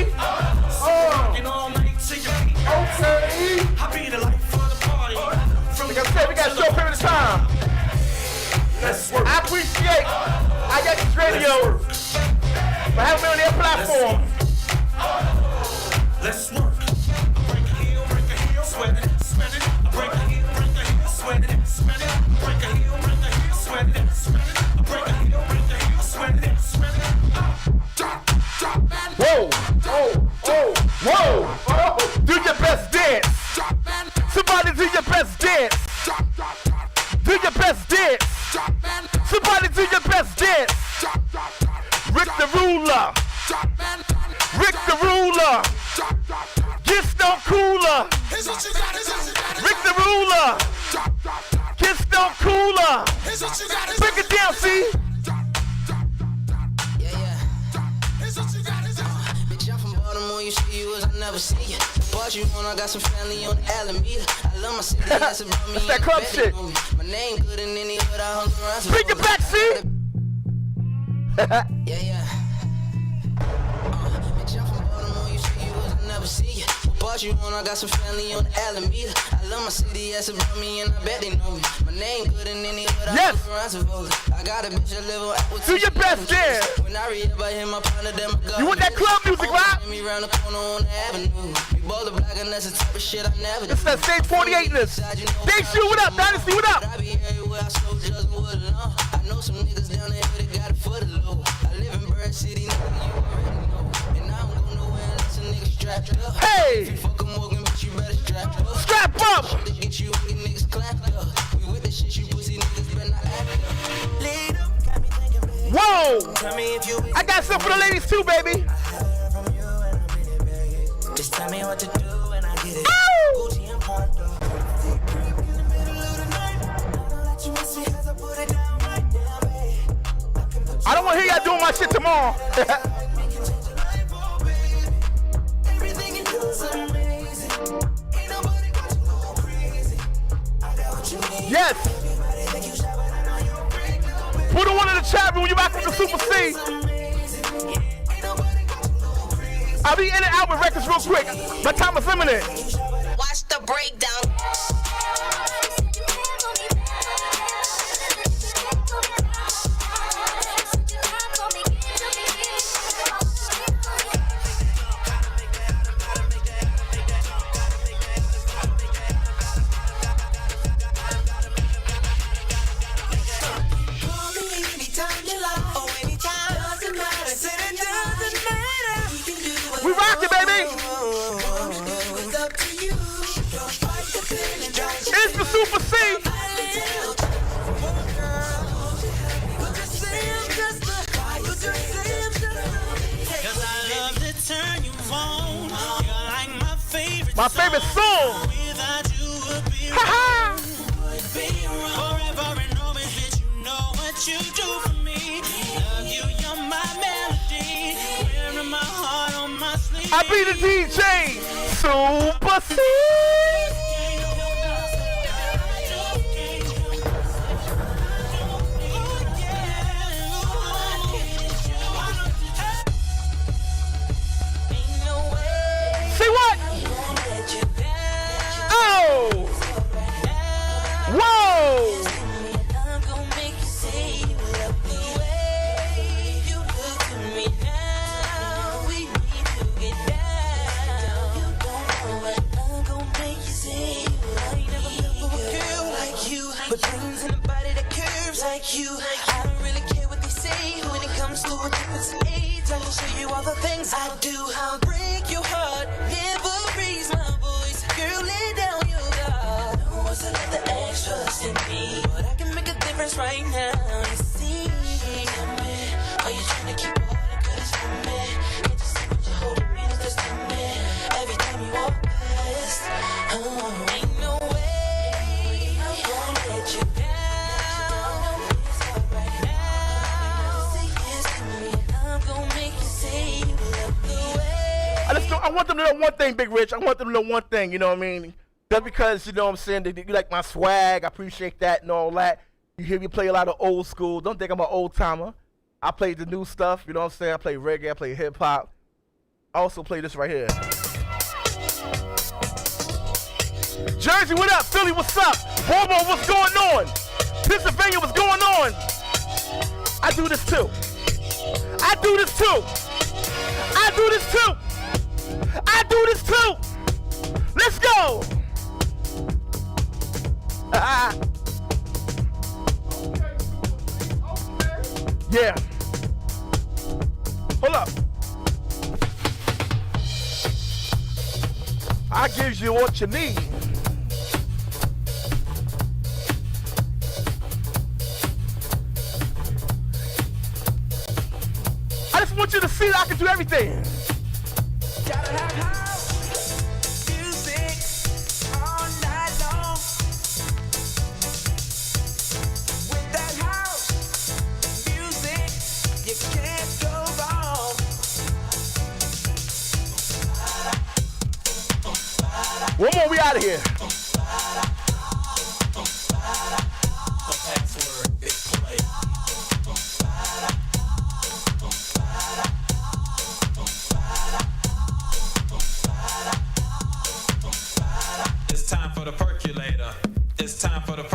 Working all night to your feet. Okay. I be the life of the party. From Like I said, we got a short period of time. Let's work. I appreciate I got this radio for having me on their platform. Let's work. Break a heel, sweat it, sweat it. Break a heel, sweat it, sweat it. Break a heel, sweat it, sweat it. Break a heel, sweat it, sweat it. Drop, drop, man. Whoa, Oh, oh, whoa. oh. Do your best dance. Drop, man. Somebody do your best dance. Drop, drop, drop. Do your best dance. Drop, man. Somebody do your best dance. Drop, drop, drop. Rick the ruler. Drop, man. Rick the ruler. Drop, drop, drop. Gets no cooler. Here's what you got, here's what you got. Rick the ruler. Drop, drop, drop. Gets no cooler. Here's what you got, Break it down, see? here's what you got, Bitch, I'm from Baltimore, you see you as I never see you. Bought you one, I got some family on Alameda. I love my city, that's about me. That's that club and shit. My name good in any hood, I hung around. Bring it back, see? Yeah. Bitch, I'm from Baltimore, you see you as I never see you. Bought you one, I got some family on Alameda. I love my city, that's about me, and I bet they know me. My name good in any hood, I Yes. hung around Savannah. I got a bitch that live on Atwood. Do your best dance. When I read about him, I pounded them. You want that club music, right? Me round the corner on the avenue. We both are black, and that's the type of shit I never do. It's that stage 48ness. Day Shoe, what up? Dynasty, what up? I be everywhere, I slow just wood alone. I know some niggas down there that got it for the low. I live in Bird City, nigga, you already know. And I don't go nowhere unless a nigga strapped up. Hey! If you fuck 'em Morgan, bitch, you better strap up. Strap up! They get you and get niggas clapped up. We with the shit, you pussy niggas better not act up. Lead up, got me thinking, baby. Whoa! Tell me if you I got something for the ladies too, baby. just tell me what to do and I get it. Ow! Gucci and Prada. I don't want to hear y'all doing my shit tomorrow. Everything you do is Mr. Super C. I'll be in and out with records real quick. My time is limited. Watch the breakdown. We rock it, baby. It's the Super C. My favorite song. Ha ha. You do for me. Love you, you're my melody. Wearing my heart on my sleeve. I be the DJ, Super C. See what? Oh! Whoa! Like you, I don't really care what they say when it comes to a difference in age. I will show you all the things I do. I'll break your heart, never raise my voice. Girl, lay down your guard. No one's to let the extras in me, but I can make a difference right now. You see, tell me, are you trying to keep a heart of goodness from me? Can't you see what you're holding me to this to me? Every time you walk past, ain't no way I'm gonna let you down. I want them to know one thing, Big Rich. I want them to know one thing, you know what I mean? Just because, you know what I'm saying, that you like my swag, I appreciate that and all that. You hear me play a lot of old school. Don't think I'm an old timer. I play the new stuff, you know what I'm saying? I play reggae, I play hip hop. I also play this right here. Jersey, what up? Philly, what's up? Baltimore, what's going on? Pennsylvania, what's going on? I do this too. I do this too. I do this too. I do this too. Let's go. Yeah. Hold up. I give you what you need. I just want you to see that I can do everything. Gotta have house music all night long. With that house music, you can't go wrong. One more, we out of here.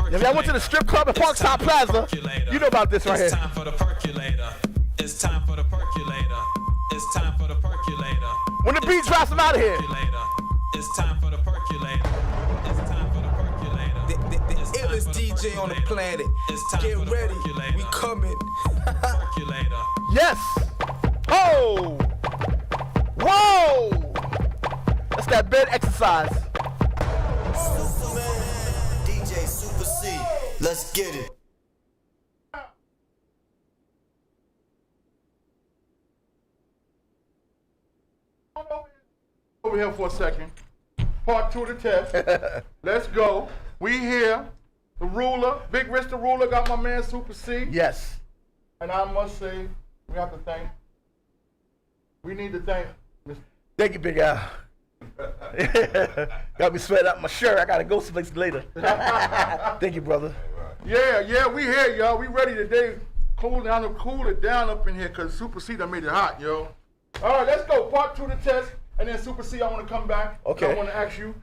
If y'all went to the strip club at Parkside Plaza, you know about this right here. It's time for the percolator. It's time for the percolator. It's time for the percolator. When the beat drops, I'm out of here. It's time for the percolator. It's time for the percolator. The illest DJ on the planet. Get ready, we coming. Percolator. Yes. Oh. Whoa. That's that bed exercise. DJ Super C, let's get it. Over here for a second. Part 2 of the test. Let's go. We here. The ruler, Big Rich the ruler, got my man Super C. Yes. And I must say, we have to thank. We need to thank. Thank you, Big Al. Got me sweating out my shirt. I gotta go someplace later. Thank you, brother. Yeah, we here, y'all. We ready today. cool it down up in here, because Super C done made it hot, yo. All right, let's go. Part 2 of the test, and then Super C, I want to come back. Okay. I want to ask you,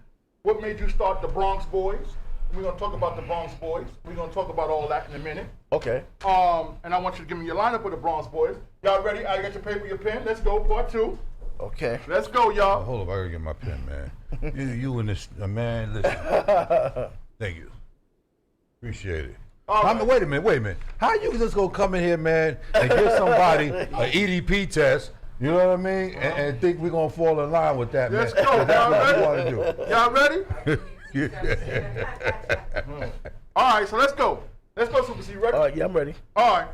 what made you start the Bronx Boys? We're going to talk about the Bronx Boys. We're going to talk about all that in a minute. Okay. And I want you to give me your lineup of the Bronx Boys. Y'all ready? I got your paper, your pen. Let's go. Part 2. Okay. Let's go, y'all. Hold up, I gotta get my pen, man. you and this man, listen. Thank you. Appreciate it. Wait a minute. How you just gonna come in here, man, and give somebody an EDP test? You know what I mean? And think we're gonna fall in line with that, Let's man. go. That's Y'all what ready? you wanna do. Y'all ready? All right, so let's go. Let's go, Super C. Ready? Yeah, I'm ready. All right.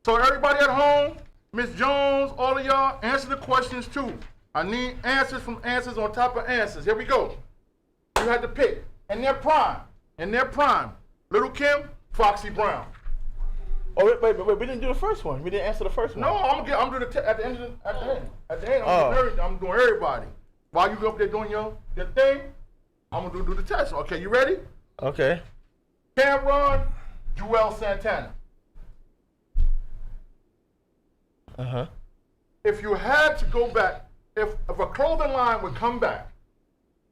So everybody at home, Miss Jones, all of y'all, answer the questions too. I need answers from answers on top of answers. Here we go. You had to pick. In their prime. Little Kim, Foxy Brown. Oh, wait. We didn't do the first one. We didn't answer the first one. No, I'm doing at the end. I'm doing everybody. While you up there doing your thing, I'm gonna do the test. Okay, you ready? Okay. Cameron, Joel Santana. Uh-huh. If you had to go back, if a clothing line would come back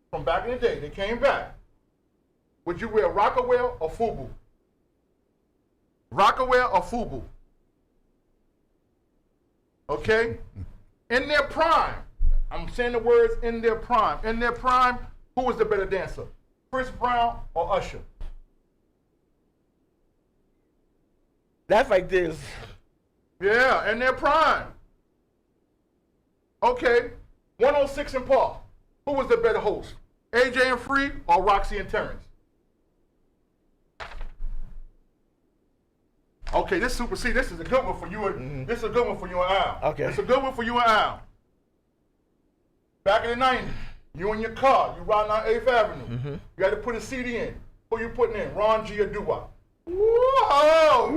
from back in the day, they came back, would you wear Rocawear or FUBU? Rocawear or FUBU? Okay? In their prime, I'm saying the words in their prime. In their prime, who was the better dancer? Chris Brown or Usher? That's like this. Yeah, in their prime. Okay, 106 in Park. Who was the better host? AJ and Free or Roxy and Terrence? Okay, this Super C, this is a good one for you. This is a good one for you and Al. Okay. It's a good one for you and Al. Back in the 90s, you in your car, you riding on 8th Avenue. You had to put a CD in. Who you putting in? Ron G or Doo-Wop? Whoa!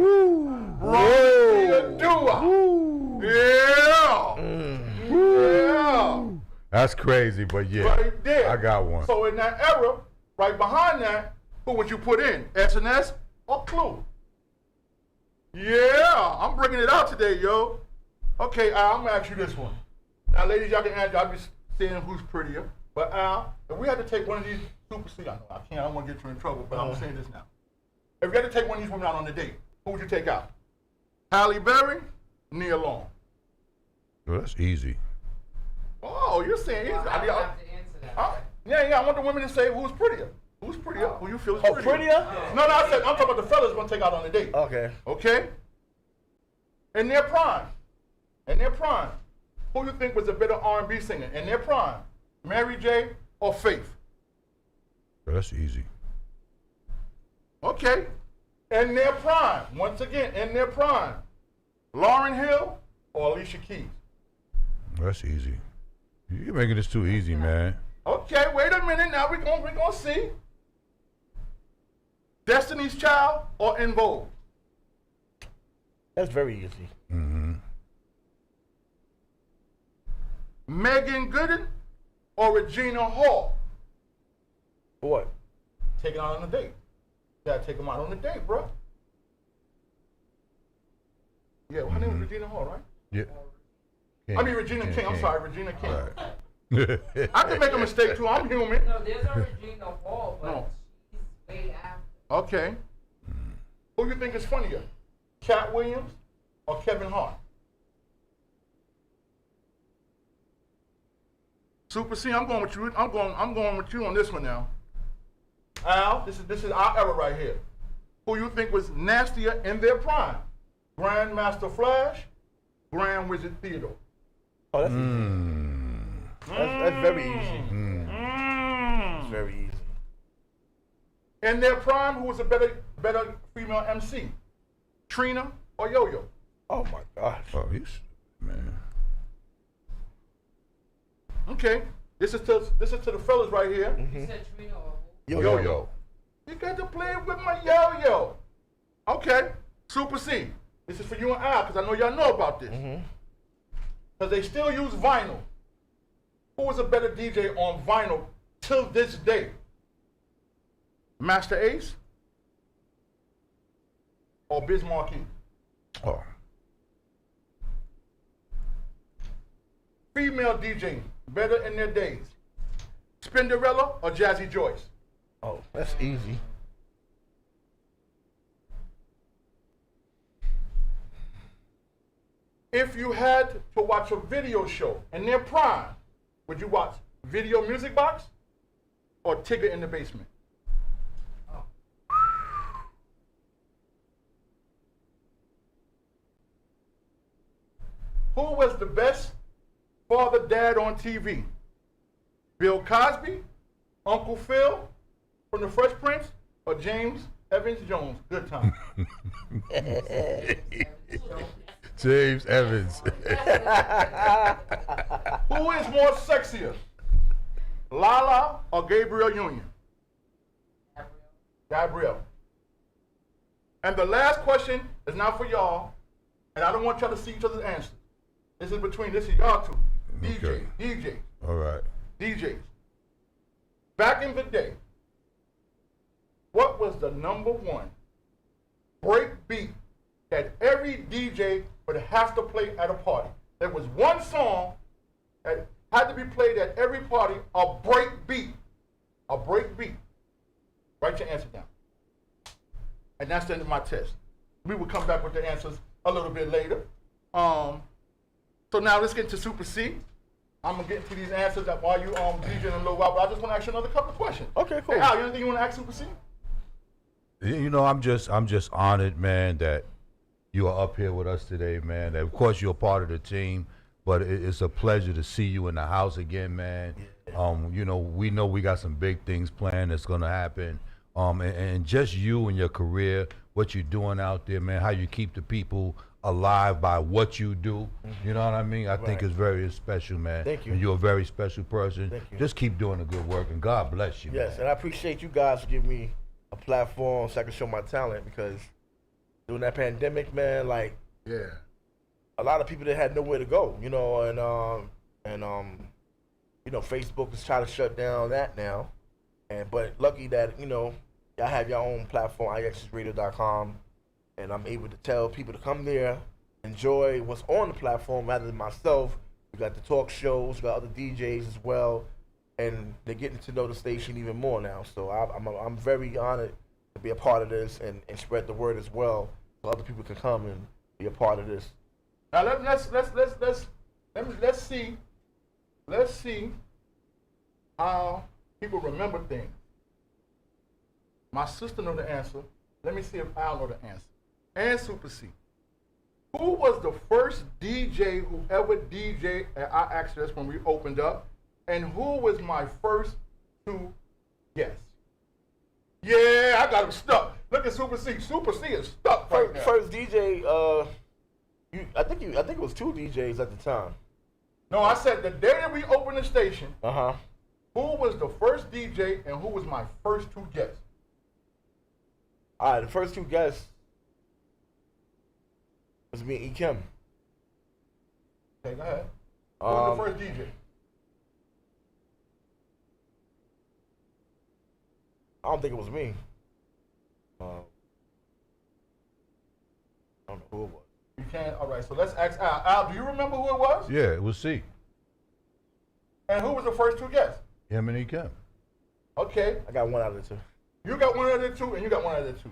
Ron G or Doo-Wop? Yeah! Yeah! That's crazy, but yeah. Right there. I got one. So in that era, right behind that, who would you put in? SNS or Clue? Yeah, I'm bringing it out today, yo. Okay, Al, I'm gonna ask you this one. Now, ladies, y'all can answer. I'll be saying who's prettier. But Al, if we had to take one of these Super C, I know I can't. I don't want to get you in trouble, but I'm saying this now. If you had to take one of these women out on a date, who would you take out? Halle Berry, Nia Long. Well, that's easy. Oh, you're saying easy. I have to answer that. Yeah. I want the women to say who's prettier. Who's prettier? Who you feel is prettier? Prettier? No, I said I'm talking about the fellas gonna take out on a date. Okay. Okay? In their prime. Who you think was a better R&B singer? In their prime. Mary J. or Faith? Well, that's easy. Okay. In their prime. Once again, in their prime. Lauryn Hill or Alicia Keys? Well, that's easy. You're making this too easy, man. Okay, wait a minute. Now we're gonna see. Destiny's Child or En Vogue? That's very easy. Mm-hmm. Megan Gooden or Regina Hall? What? Taking out on a date. You gotta take them out on a date, bro. Yeah, her name was Regina Hall, right? Yeah. I mean Regina King. I'm sorry, Regina King. Right. I can make a mistake too. I'm human. No, there's a Regina Hall, but No. she's way after. Okay. Who you think is funnier? Cat Williams or Kevin Hart? Super C, I'm going with you. I'm going with you on this one now. Al, this is our era right here. Who you think was nastier in their prime? Grandmaster Flash, Grand Wizard Theodore. Oh, that's easy. That's very easy. It's very easy. In their prime, who was a better female MC? Trina or Yo-Yo? Oh my gosh. Oh, man. Okay, this is to the fellas right here. You said Trina or who? Yo-Yo. You got to play with my Yo-Yo. Okay, Super C. This is for you and Al, because I know y'all know about this. Because they still use vinyl. Who was a better DJ on vinyl till this day? Master Ace or Biz Markie? Oh, female DJ better in their days? Spinderella or Jazzy Joyce? Oh, that's easy. If you had to watch a video show in their prime, would you watch Video Music Box or Tigger in the Basement? Who was the best father-dad on TV? Bill Cosby, Uncle Phil from The Fresh Prince, or James Evans Jones? Good time. James Evans. Who is more sexier, Lala or Gabrielle Union? Gabrielle. And the last question is not for y'all, and I don't want y'all to see each other's answers. This is y'all two. Okay. DJs. All right. DJs. Back in the day, what was the #1 break beat that every DJ would have to play at a party? There was one song that had to be played at every party, a break beat. A break beat. Write your answer down. And that's the end of my test. We will come back with the answers a little bit later. So now let's get into Super C. I'm gonna get into these answers while you DJing a little while, but I just want to ask you another couple of questions. Okay, cool. Hey, Al, you anything you want to ask Super C? You know, I'm just honored, man, that you are up here with us today, man. Of course, you're a part of the team, but it's a pleasure to see you in the house again, man. You know we got some big things planned that's gonna happen. And just you and your career, what you're doing out there, man, how you keep the people alive by what you do. You know what I mean? I think it's very special, man. Thank you. And you're a very special person. Thank you. Just keep doing the good work, and God bless you. Yes, man. and I appreciate you guys for giving me a platform so I can show my talent, because during that pandemic, man, like, yeah, a lot of people that had nowhere to go, you know, and you know, Facebook is trying to shut down that now, but lucky that, you know, y'all have your own platform, IXSradio.com, and I'm able to tell people to come there, enjoy what's on the platform rather than myself. We got the talk shows, we got other DJs as well, and they're getting to know the station even more now. So I'm very honored to be a part of this and spread the word as well, so other people can come and be a part of this. Now let's see how people remember things. My sister know the answer. Let me see if Al know the answer. And Super C. Who was the first DJ who ever DJed at our Access when we opened up? And who was my first two guests? Yeah, I got him stuck. Look at Super C. Super C is stuck right now. First DJ, I think it was 2 DJs at the time. No, I said the day that we opened the station. Uh-huh. Who was the first DJ and who was my first 2 guests? All right, the first 2 guests was me and E. Kim. Okay, go ahead. Who was the first DJ? I don't think it was me. I don't know who it was. You can't. All right, so let's ask Al. Al, do you remember who it was? Yeah, it was C. And who was the first 2 guests? Him and E. Kim. Okay. I got 1 out of the 2. You got 1 out of the 2, and you got 1 out of the 2.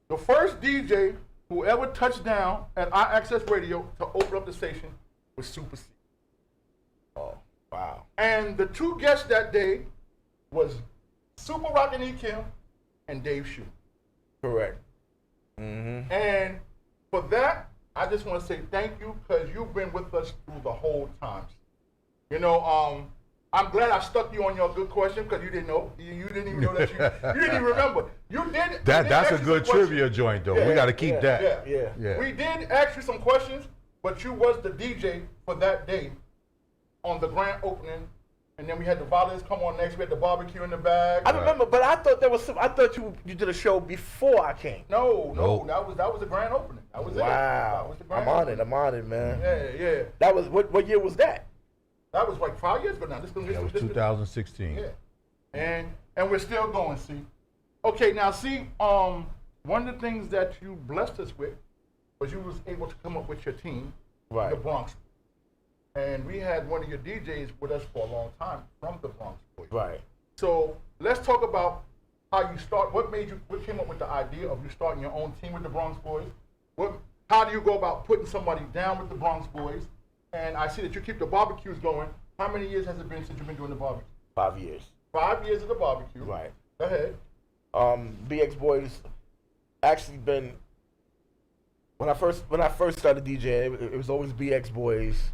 The first DJ who ever touched down at our Access Radio to open up the station was Super C. Oh, wow. And the 2 guests that day was Super Rockin' E. Kim and Dave Shue. Correct. Mm-hmm. And for that, I just want to say thank you, because you've been with us through the whole time. You know, I'm glad I stuck you on your good question, because you didn't know. You didn't even know that you didn't even remember. You did. That's a good trivia joint, though. We got to keep that. Yeah. We did ask you some questions, but you was the DJ for that day on the grand opening. And then we had the violins come on next. We had the barbecue in the bag. I remember, but I thought there was some. I thought you did a show before I came. No, that was the grand opening. That was it. Wow. That was the grand I'm on it, man. Yeah. That was what year was that? That was like 5 years ago now. This was 2016. Yeah. And we're still going, see. Okay, now see, one of the things that you blessed us with was you was able to come up with your team, right, the Bronx. and we had one of your DJs with us for a long time from the Bronx Boys. Right. So let's talk about how you start. What came up with the idea of you starting your own team with the Bronx Boys? How do you go about putting somebody down with the Bronx Boys? And I see that you keep the barbecues going. How many years has it been since you've been doing the barbecue? 5 years. 5 years of the barbecue. Right. Go ahead. BX Boys actually been when I first started DJing, it was always BX Boys.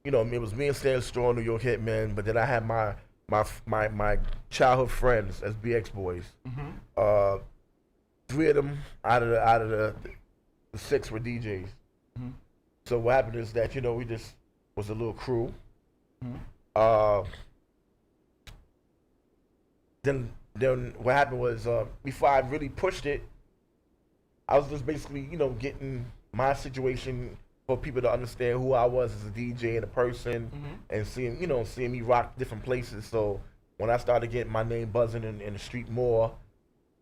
You know, it was me and Stan Straw, New York Hitmen, but then I had my childhood friends as BX Boys. Mm-hmm. 3 of them out of the 6 were DJs. Mm-hmm. So what happened is that, you know, we just was a little crew. Mm-hmm. Then what happened was before I really pushed it, I was just basically, you know, getting my situation for people to understand who I was as a DJ and a person, and seeing me rock different places. So when I started getting my name buzzing in the street more,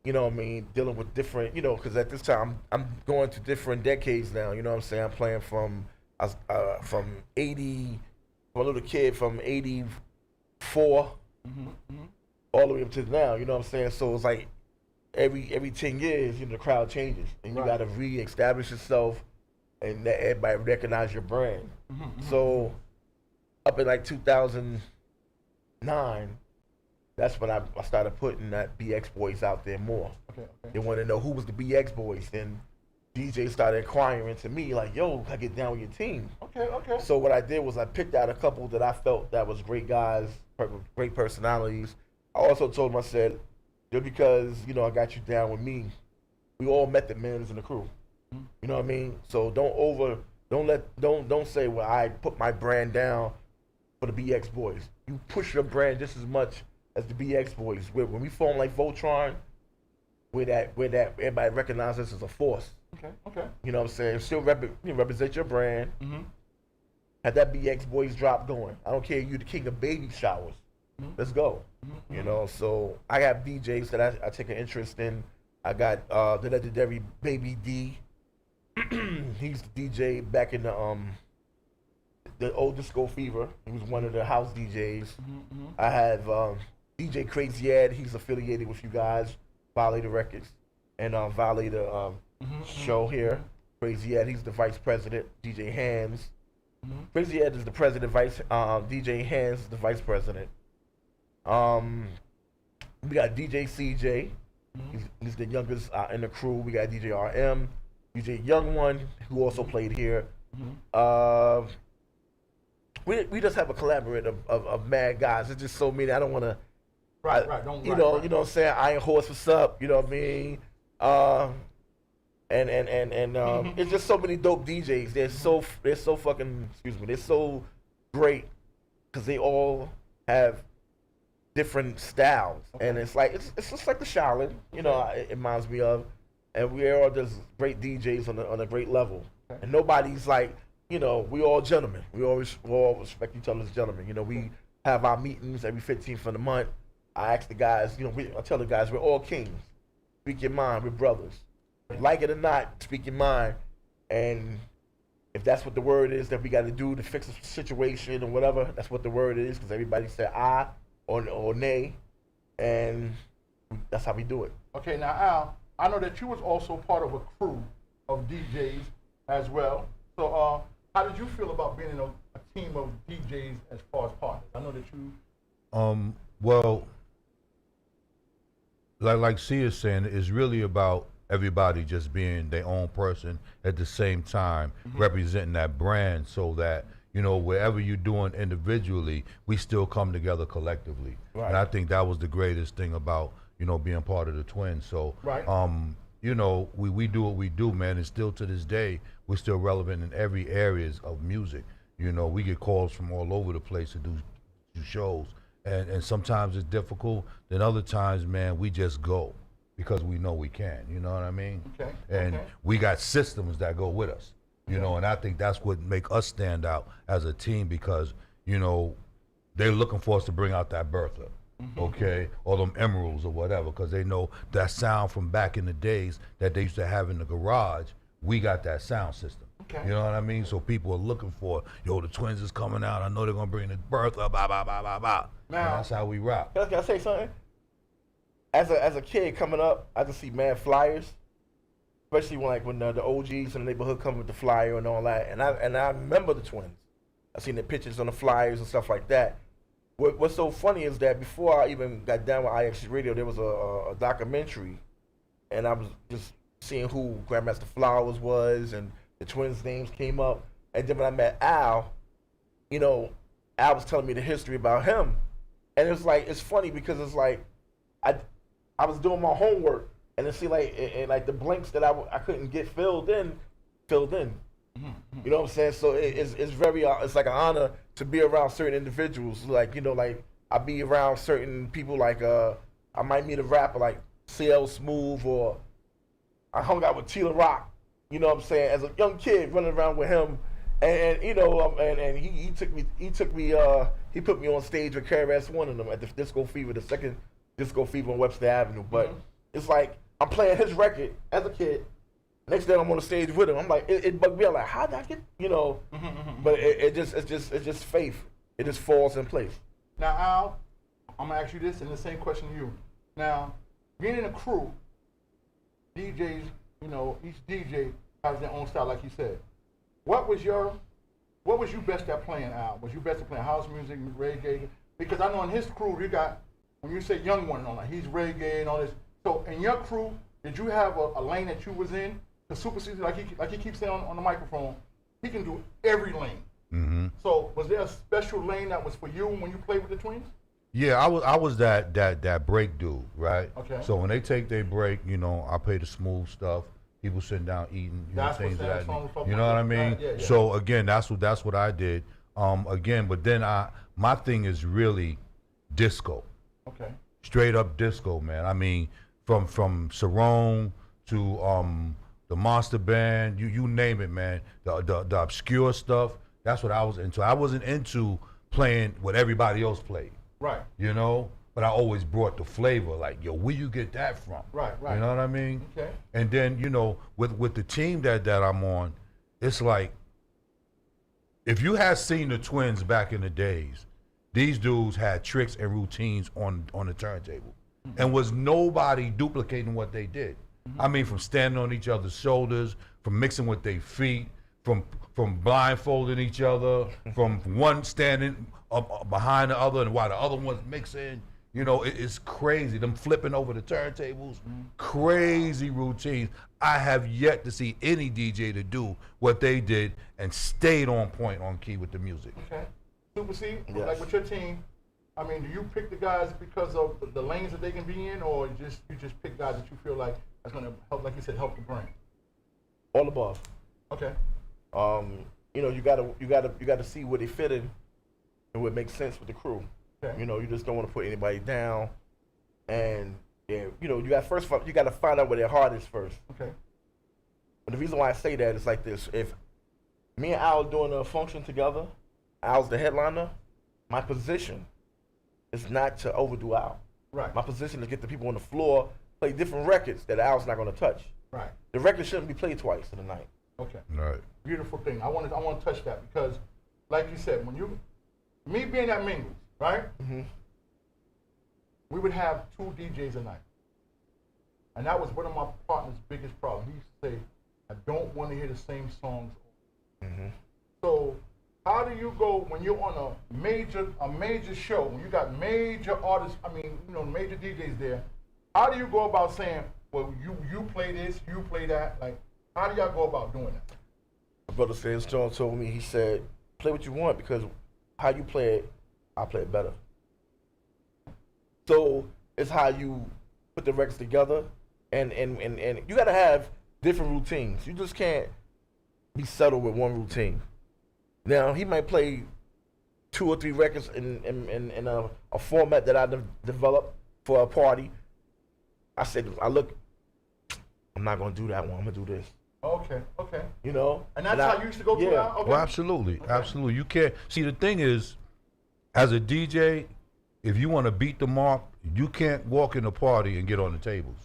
you know what I mean, dealing with different, you know, because at this time I'm going to different decades now. You know what I'm saying? I'm playing from 80, from a little kid from 84 all the way up to now. You know what I'm saying? So it's like every 10 years, you know, the crowd changes, and you got to re-establish yourself, and let everybody recognize your brand. So up in like 2009, that's when I started putting that BX Boys out there more. Okay. They wanted to know who was the BX Boys. Then DJ started inquiring to me like, yo, I get down with your team. Okay. So what I did was I picked out a couple that I felt that was great guys, great personalities. I also told them, I said, just because, you know, I got you down with me, we all met the men's in the crew. You know what I mean? So don't say, well, I put my brand down for the BX Boys. You push your brand just as much as the BX Boys. When we form like Voltron, where that everybody recognizes us as a force. Okay. You know what I'm saying? Still represent your brand. Have that BX Boys drop going. I don't care if you're the king of baby showers. Let's go. You know, so I have DJs that I take an interest in. I got the legendary Baby D. He's the DJ back in the old Disco Fever. He was one of the house DJs. I have DJ Crazy Ed. He's affiliated with you guys, Violator Records, and Violator show here. Crazy Ed, he's the vice president. DJ Hands. Crazy Ed is the president. DJ Hands is the vice president. We got DJ CJ. He's the youngest in the crew. We got DJ RM, DJ Young One, who also played here. We just have a collaborative of mad guys. It's just so many. I don't want to. You know what I'm saying? Iron Horse, what's up? You know what I mean? It's just so many dope DJs. They're so fucking. Excuse me. They're so great because they all have different styles, and it's just like the Shaolin, you know. It reminds me of, and we're all just great DJs on a great level, and nobody's like, you know, we all gentlemen. We all respect each other as gentlemen. You know, we have our meetings every 15th of the month. I ask the guys, you know, I tell the guys we're all kings. Speak your mind, we're brothers. Like it or not, speak your mind, and if that's what the word is that we got to do to fix the situation or whatever, that's what the word is, because everybody said I or nay, and that's how we do it. Okay, now Al, I know that you was also part of a crew of DJs as well. So how did you feel about being in a team of DJs as far as partners? I know that you. Well, like C is saying, it's really about everybody just being their own person at the same time, representing that brand, so that, you know, wherever you're doing individually, we still come together collectively. Right. And I think that was the greatest thing about, you know, being part of the Twins. So, you know, we do what we do, man, and still to this day, we're still relevant in every areas of music. You know, we get calls from all over the place to do shows, and sometimes it's difficult. Then other times, man, we just go because we know we can. You know what I mean? Okay. And we got systems that go with us. You know, and I think that's what make us stand out as a team, because, you know, they're looking for us to bring out that Bertha, okay, or them Emeralds or whatever, because they know that sound from back in the days that they used to have in the garage. We got that sound system. Okay. You know what I mean? So people are looking for, yo, the Twins is coming out. I know they're gonna bring the Bertha, blah blah blah blah blah. Now, that's how we rock. Can I say something? As a kid coming up, I just see mad flyers, especially when the OGs in the neighborhood come with the flyer and all that. And I remember the Twins. I seen the pictures on the flyers and stuff like that. What's so funny is that before I even got down with IX Radio, there was a documentary, and I was just seeing who Grandmaster Flowers was, and the Twins' names came up. And then when I met Al, Al was telling me the history about him, and it's funny because it's like I was doing my homework, and it seemed like the blanks that I couldn't get filled in. Mm-hmm. You know what I'm saying? So it's very it's like an honor to be around certain individuals. Like I be around certain people. Like I might meet a rapper like CL Smooth, or I hung out with Tila Rock. You know what I'm saying? As a young kid running around with him, and he put me on stage with KRS-One and them at the Disco Fever, the second Disco Fever on Webster Avenue. But it's like I'm playing his record as a kid. Next day I'm on the stage with him. I'm like, it bugged me. I'm like, how did I get, But it's just faith. It just falls in place. Now, Al, I'm gonna ask you this, and the same question to you. Now, being in a crew, DJs, each DJ has their own style, like you said. What was you best at playing, Al? Was you best at playing house music, reggae? Because I know in his crew, you got, when you say young one and all that, he's reggae and all this. So in your crew, did you have a lane that you was in? The Super Season, like he keeps saying on the microphone, he can do every lane. Mm-hmm. So was there a special lane that was for you when you played with the Twins? Yeah, I was that break dude, right? Okay. So when they take their break, I play the smooth stuff. People sitting down eating, things of that. You know what I mean? Yeah. So again, that's what I did. But then my thing is really disco. Okay. Straight up disco, man. I mean, from Cerrone to the Monster Band, you name it, man. The obscure stuff. That's what I was into. I wasn't into playing what everybody else played. Right. But I always brought the flavor. Like, yo, where you get that from? Right. You know what I mean? Okay. And then with the team that I'm on, it's like if you had seen the Twins back in the days, these dudes had tricks and routines on the turntable, and was nobody duplicating what they did. I mean, from standing on each other's shoulders, from mixing with their feet, from blindfolding each other, from one standing up behind the other and while the other one's mixing. It's crazy. Them flipping over the turntables, crazy routines. I have yet to see any DJ to do what they did and stayed on point, on key with the music. Okay. Super C, Yes. like with your team, I mean, do you pick the guys because of the lanes that they can be in, or you just pick guys that you feel like that's gonna help, like you said, help the brand? All above. Okay. You gotta see where they fit in and what makes sense with the crew. Okay. You just don't want to put anybody down, and you got to find out where their heart is first. Okay. But the reason why I say that is like this: if me and Al are doing a function together, Al's the headliner. My position is not to overdo Al. Right. My position is to get the people on the floor, play different records that Al's not going to touch. Right. The record shouldn't be played twice in the night. Okay. Right. Beautiful thing. I want to touch that because, like you said, me being at Mingles, right? Mm-hmm. We would have 2 DJs a night, and that was one of my partner's biggest problems. He used to say, "I don't want to hear the same songs." Mm-hmm. So, how do you go when you're on a major show, when you got major artists? I mean, major DJs there. How do you go about saying, "Well, you play this, you play that"? Like, how do y'all go about doing that? My brother Sales John told me, he said, play what you want because how you play it, I'll play it better. So it's how you put the records together, and you gotta have different routines. You just can't be settled with one routine. Now he might play 2 or 3 records in a format that I developed for a party. I said, I'm not gonna do that one. I'm gonna do this. Okay. And that's how you used to go through that? Okay. Well, absolutely. You can't see, the thing is, as a DJ, if you want to beat the mark, you can't walk in a party and get on the tables.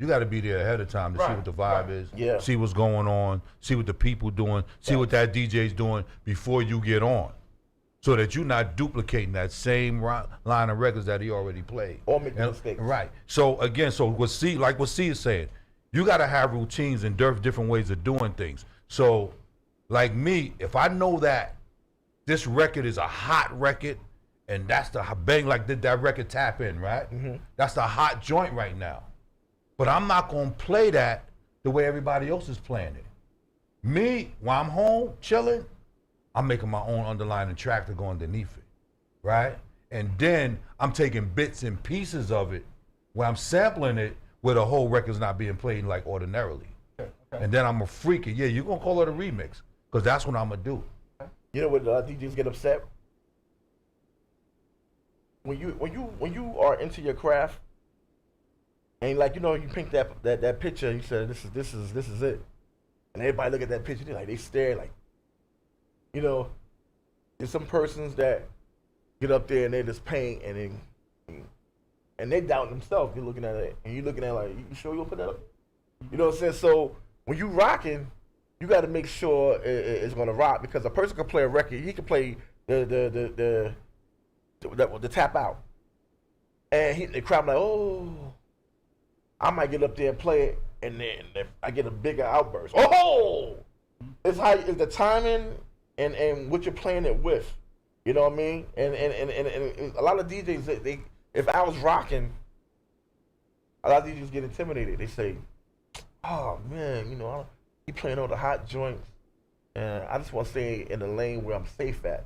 You got to be there ahead of time to see what the vibe is, Yeah. see what's going on, see what the people doing, see what that DJ's doing before you get on, so that you're not duplicating that same line of records that he already played. Or making mistakes. Right. So again, what C is saying, you got to have routines and different ways of doing things. So, like me, if I know that this record is a hot record, and that's the bang, like did that record Tap In, right? That's the hot joint right now. But I'm not gonna play that the way everybody else is playing it. Me, while I'm home chilling, I'm making my own underlying track to go underneath it, right? And then I'm taking bits and pieces of it where I'm sampling it where the whole record's not being played like ordinarily. And then I'm a freak it. Yeah, you're gonna call it a remix, because that's what I'm gonna do. You know what DJs get upset? When you are into your craft, and like you paint that picture, you said this is it, and everybody look at that picture, they stare like, there's some persons that get up there and they just paint and they doubt themselves. You're looking at it and you're looking at it like, you sure you gonna put that up? You know what I'm saying? So when you rocking, you got to make sure it's gonna rock, because a person can play a record, he can play the tap out, and the crowd like, oh. I might get up there and play it, and then I get a bigger outburst. Oh! It's the timing and what you're playing it with. You know what I mean? And a lot of DJs, they if I was rocking, a lot of DJs get intimidated. They say, oh man, he playing all the hot joints, and I just want to stay in the lane where I'm safe at.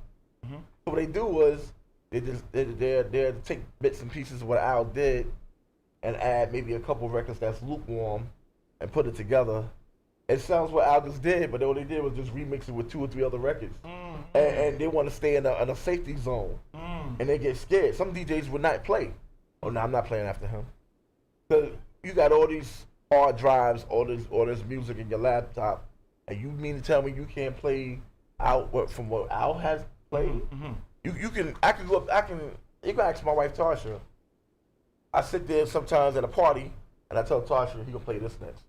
So what they do was, they take bits and pieces of what Al did, and add maybe a couple records that's lukewarm and put it together. It sounds what Al just did, but all they did was just remix it with 2 or 3 other records. And they want to stay in a safety zone. And they get scared. Some DJs would not play. Oh, no, I'm not playing after him. Because you got all these hard drives, all this music in your laptop, and you mean to tell me you can't play out from what Al has played? You can ask my wife Tasha. I sit there sometimes at a party, and I tell Tasha he gonna play this next.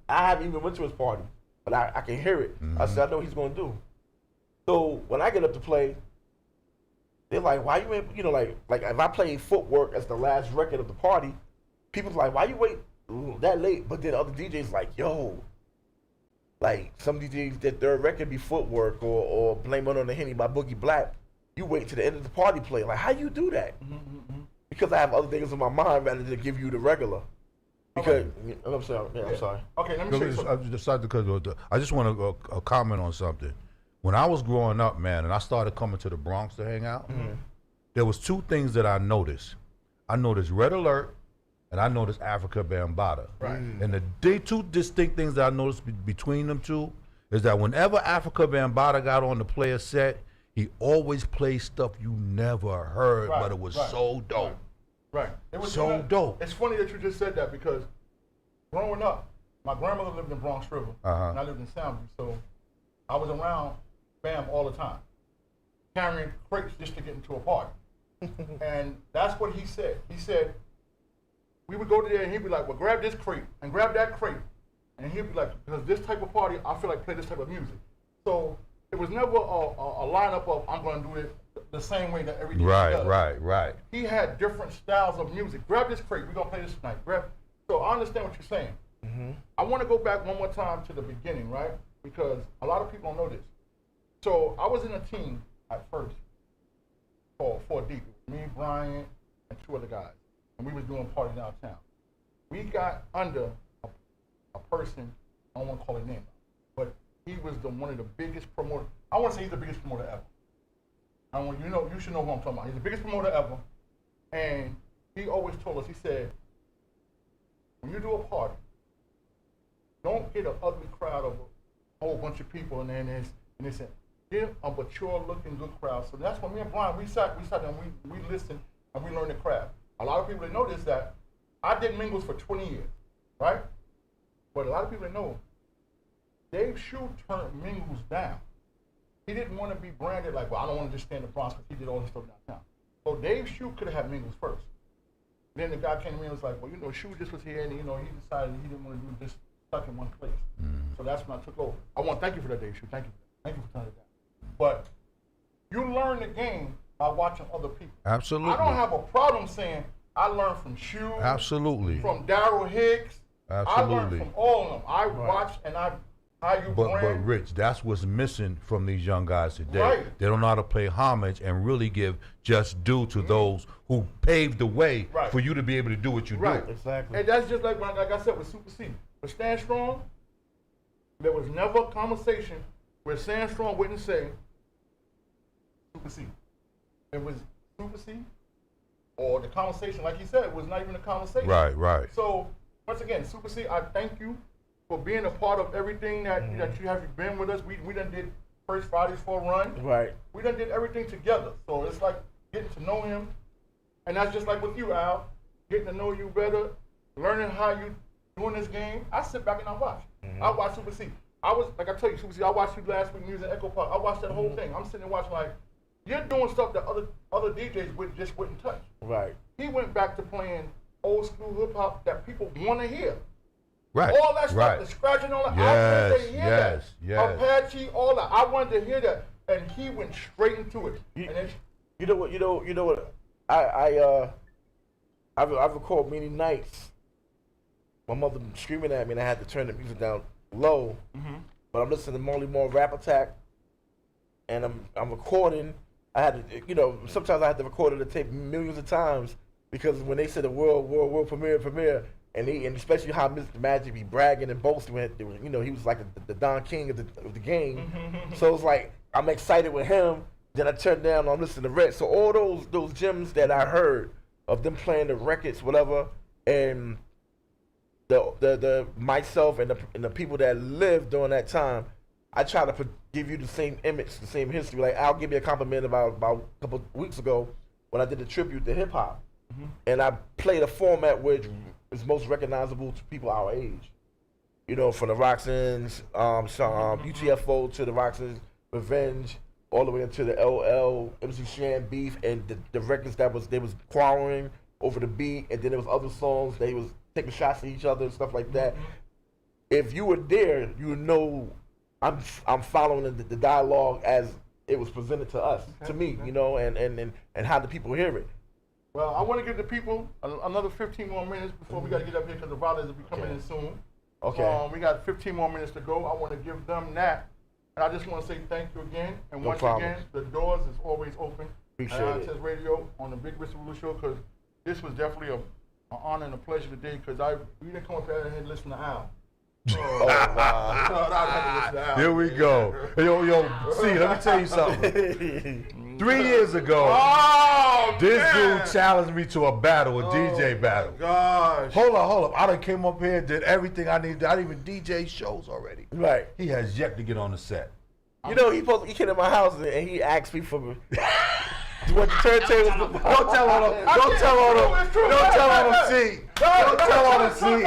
I haven't even went to his party, but I can hear it. I said, I know what he's gonna do. So when I get up to play, they're like, why you ain't, like if I play Footwork as the last record of the party, people's like, why you wait that late? But then other DJs like, yo, like some DJs, that their record be Footwork or Blame It on the Henny by Boogie Black, you wait to the end of the party play. Like, how you do that? Because I have other things in my mind rather than give you the regular. Because I'm sorry. Yeah, I'm sorry. Okay, let me say something. I just want to comment on something. When I was growing up, man, and I started coming to the Bronx to hang out, there was 2 things that I noticed. I noticed Red Alert, and I noticed Africa Bambaataa. Right. And the 2 distinct things that I noticed between them 2 is that whenever Africa Bambaataa got on the player set, he always played stuff you never heard, but it was so dope. Right. It was so dope. It's funny that you just said that, because growing up, my grandmother lived in Bronx River, and I lived in Soundview, so I was around Bam all the time, carrying crates just to get into a party. And that's what he said. He said, we would go to there and he'd be like, well, grab this crate and grab that crate. And he'd be like, because this type of party, I feel like play this type of music. So it was never a lineup of, I'm going to do it the same way that every DJ does. Right. He had different styles of music. Grab this crate, we're going to play this tonight. So I understand what you're saying. I want to go back one more time to the beginning, right? Because a lot of people don't know this. So I was in a team at first called 4 Deep. Me, Brian, and 2 other guys. And we was doing parties downtown. We got under a person, I don't want to call his name, but he was one of the biggest promoters. I want to say he's the biggest promoter ever. You should know who I'm talking about. He's the biggest promoter ever. And he always told us, he said, when you do a party, don't get an ugly crowd of a whole bunch of people and then they said, get a mature looking good crowd. So that's when me and Brian, we sat and we listened and we learned the craft. A lot of people that know this, that I did mingles for 20 years, right? But a lot of people that know, Dave Shue turned mingles down. He didn't want to be branded like, well, I don't want to just stay in the Bronx because he did all this stuff downtown. So Dave Shue could have had mingles first. Then the guy came to me and was like, well, you know, Shu just was here, and you know, he decided he didn't want to do this stuck in one place. So that's when I took over. I want to thank you for that, Dave Shu. Thank you for turning it down. But you learn the game by watching other people. Absolutely. I don't have a problem saying I learned from Shu. Absolutely. From Daryl Hicks. Absolutely. I learned from all of them. I watched and how you But brand. Rich, that's what's missing from these young guys today. Right. They don't know how to pay homage and really give just due to those who paved the way Right. for you to be able to do what you Right. do. Exactly. And that's just like I said with Super C. With Stand Strong, there was never a conversation where Stand Strong wouldn't say Super C. It was Super C, or the conversation, like he said, was not even a conversation. Right, right. So once again, Super C, I thank you for being a part of everything that you have been with us. We done did First Fridays for a run. Right. We done did everything together. So it's like getting to know him. And that's just like with you, Al. Getting to know you better, learning how you doing this game. I sit back and I watch. I watch Super C. I was, like I tell you, Super C, I watched you last week music Echo Park. I watched that whole thing. I'm sitting there watching like, you're doing stuff that other DJs just wouldn't touch. Right. He went back to playing old school hip hop that people want to hear. Right. All that stuff, right. the scratching, all that. Yes, I wanted to hear yes, that. yes. Apache, all that. I wanted to hear that, and he went straight into it. And then, You know what? I've recorded many nights. My mother screaming at me, and I had to turn the music down low. But I'm listening to Molly Moore Rap Attack, and I'm recording. I had to, sometimes I had to record the tape millions of times because when they said the world premiere, and especially how Mr. Magic be bragging and boasting when he was like the Don King of the game. So it's like I'm excited with him. Then I turn down and I'm listening to Red. So all those gems that I heard of them playing the records, whatever, and the myself and the people that lived during that time, I try to give you the same image, the same history. Like I'll give you a compliment about a couple weeks ago when I did a tribute to hip hop, and I played a format which is most recognizable to people our age. From the Roxannes, UTFO to the Roxannes, Revenge, all the way into the LL, MC Shan beef, and the records they was quarreling over the beat, and then there was other songs they was taking shots at each other and stuff like that. If you were there, you would know I'm following the dialogue as it was presented to us, to me, and how the people hear it. Well, I want to give the people another 15 more minutes before we got to get up here because the Rollers will be coming in soon. Okay. We got 15 more minutes to go. I want to give them that. And I just want to say thank you again. And No once problem. again, the doors is always open. Appreciate at it. IHS Radio on the Big Mr. Blue Show because this was definitely an honor and a pleasure today because we didn't come up here and listen to Al. Oh, wow. Here we go. Yo, see, let me tell you something. 3 years ago, this dude challenged me to a battle, a DJ battle. Gosh. Hold up. I done came up here, did everything I needed. I didn't even DJ shows already. Right. He has yet to get on the set. He came to my house and he asked me for what the turntables. Don't tell on him. Don't tell on him. Don't tell on him. See. Don't tell on him. See.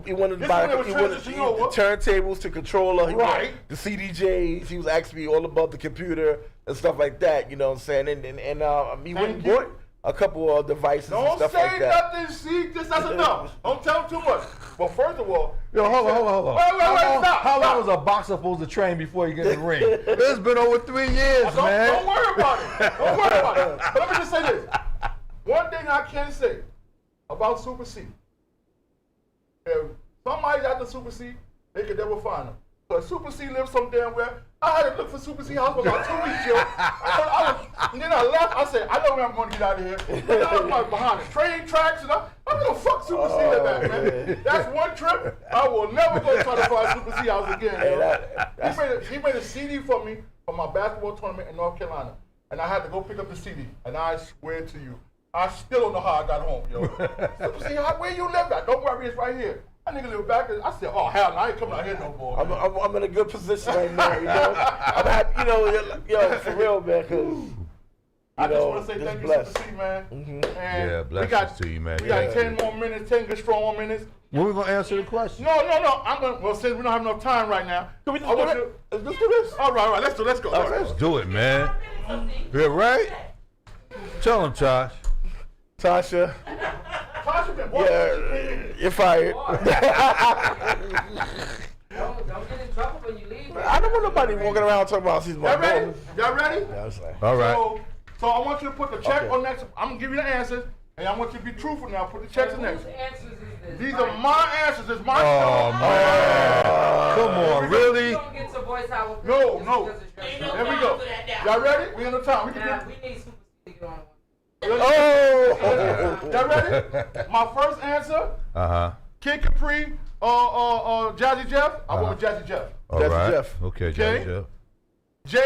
He wanted to buy. He wanted the turntables, the controller. He wanted the CDJs. He was asking me all about the computer and stuff like that. You know what I'm saying? And he went and bought a couple of devices and stuff like that. Don't say nothing. See, that's enough. Don't tell him too much. But first of all, yo, hold on. Wait, stop. How long was a boxer supposed to train before you get in the ring? It's been over 3 years, man. Don't worry about it. Don't worry about it. But let me just say this. One thing I can say about Super C. If somebody's after Super C, they could never find him. Because Super C lives some damn where. I had to look for Super C house for about 2 weeks, yo. And then I left. I said, I know where I'm going to get out of here. And I was like behind the train tracks. And I'm going to fuck Super C like that, man. That's one trip. I will never go try to find Super C house again, yo. He made a CD for me for my basketball tournament in North Carolina. And I had to go pick up the CD. And I swear to you, I still don't know how I got home, yo. Super C, where you live at? Don't worry, it's right here. That nigga live back there. I said, oh, hell no, I ain't coming out here no more. I'm in a good position right now, I'm happy, for real, man, because, I just want to say thank you, Super C, man. And yeah, blessings to you, man. We got 10 more minutes, 10 good strong more minutes. When we going to answer the question? No. Well, since we don't have enough time right now. Can we just do it? Let's do this. All right, let's go. Let's do it, man. Yeah, right? Tell him, Josh. Tasha. Tasha been Yeah, you're fired. Don't get in trouble when you leave. I don't want nobody walking around talking about she's my Y'all ready? boss. Y'all ready? Yeah, I was like, All right. So I want you to put the check Okay. on next. I'm gonna give you the answers, and I want you to be truthful now. Put the checks in next. Whose answers is this? These are my answers. It's my Oh, show. man. Come on, really? You don't get to voice our No, opinion no. just because it's your show. There we go. Y'all ready? We on the time. We can Nah, do we need Super C to get on one. oh. Y'all ready? My first answer, Uh-huh. Kid Capri, Jazzy Jeff. I went with Jazzy Jeff. All Jazzy right. Jeff. Okay, Okay. Jazzy Jeff.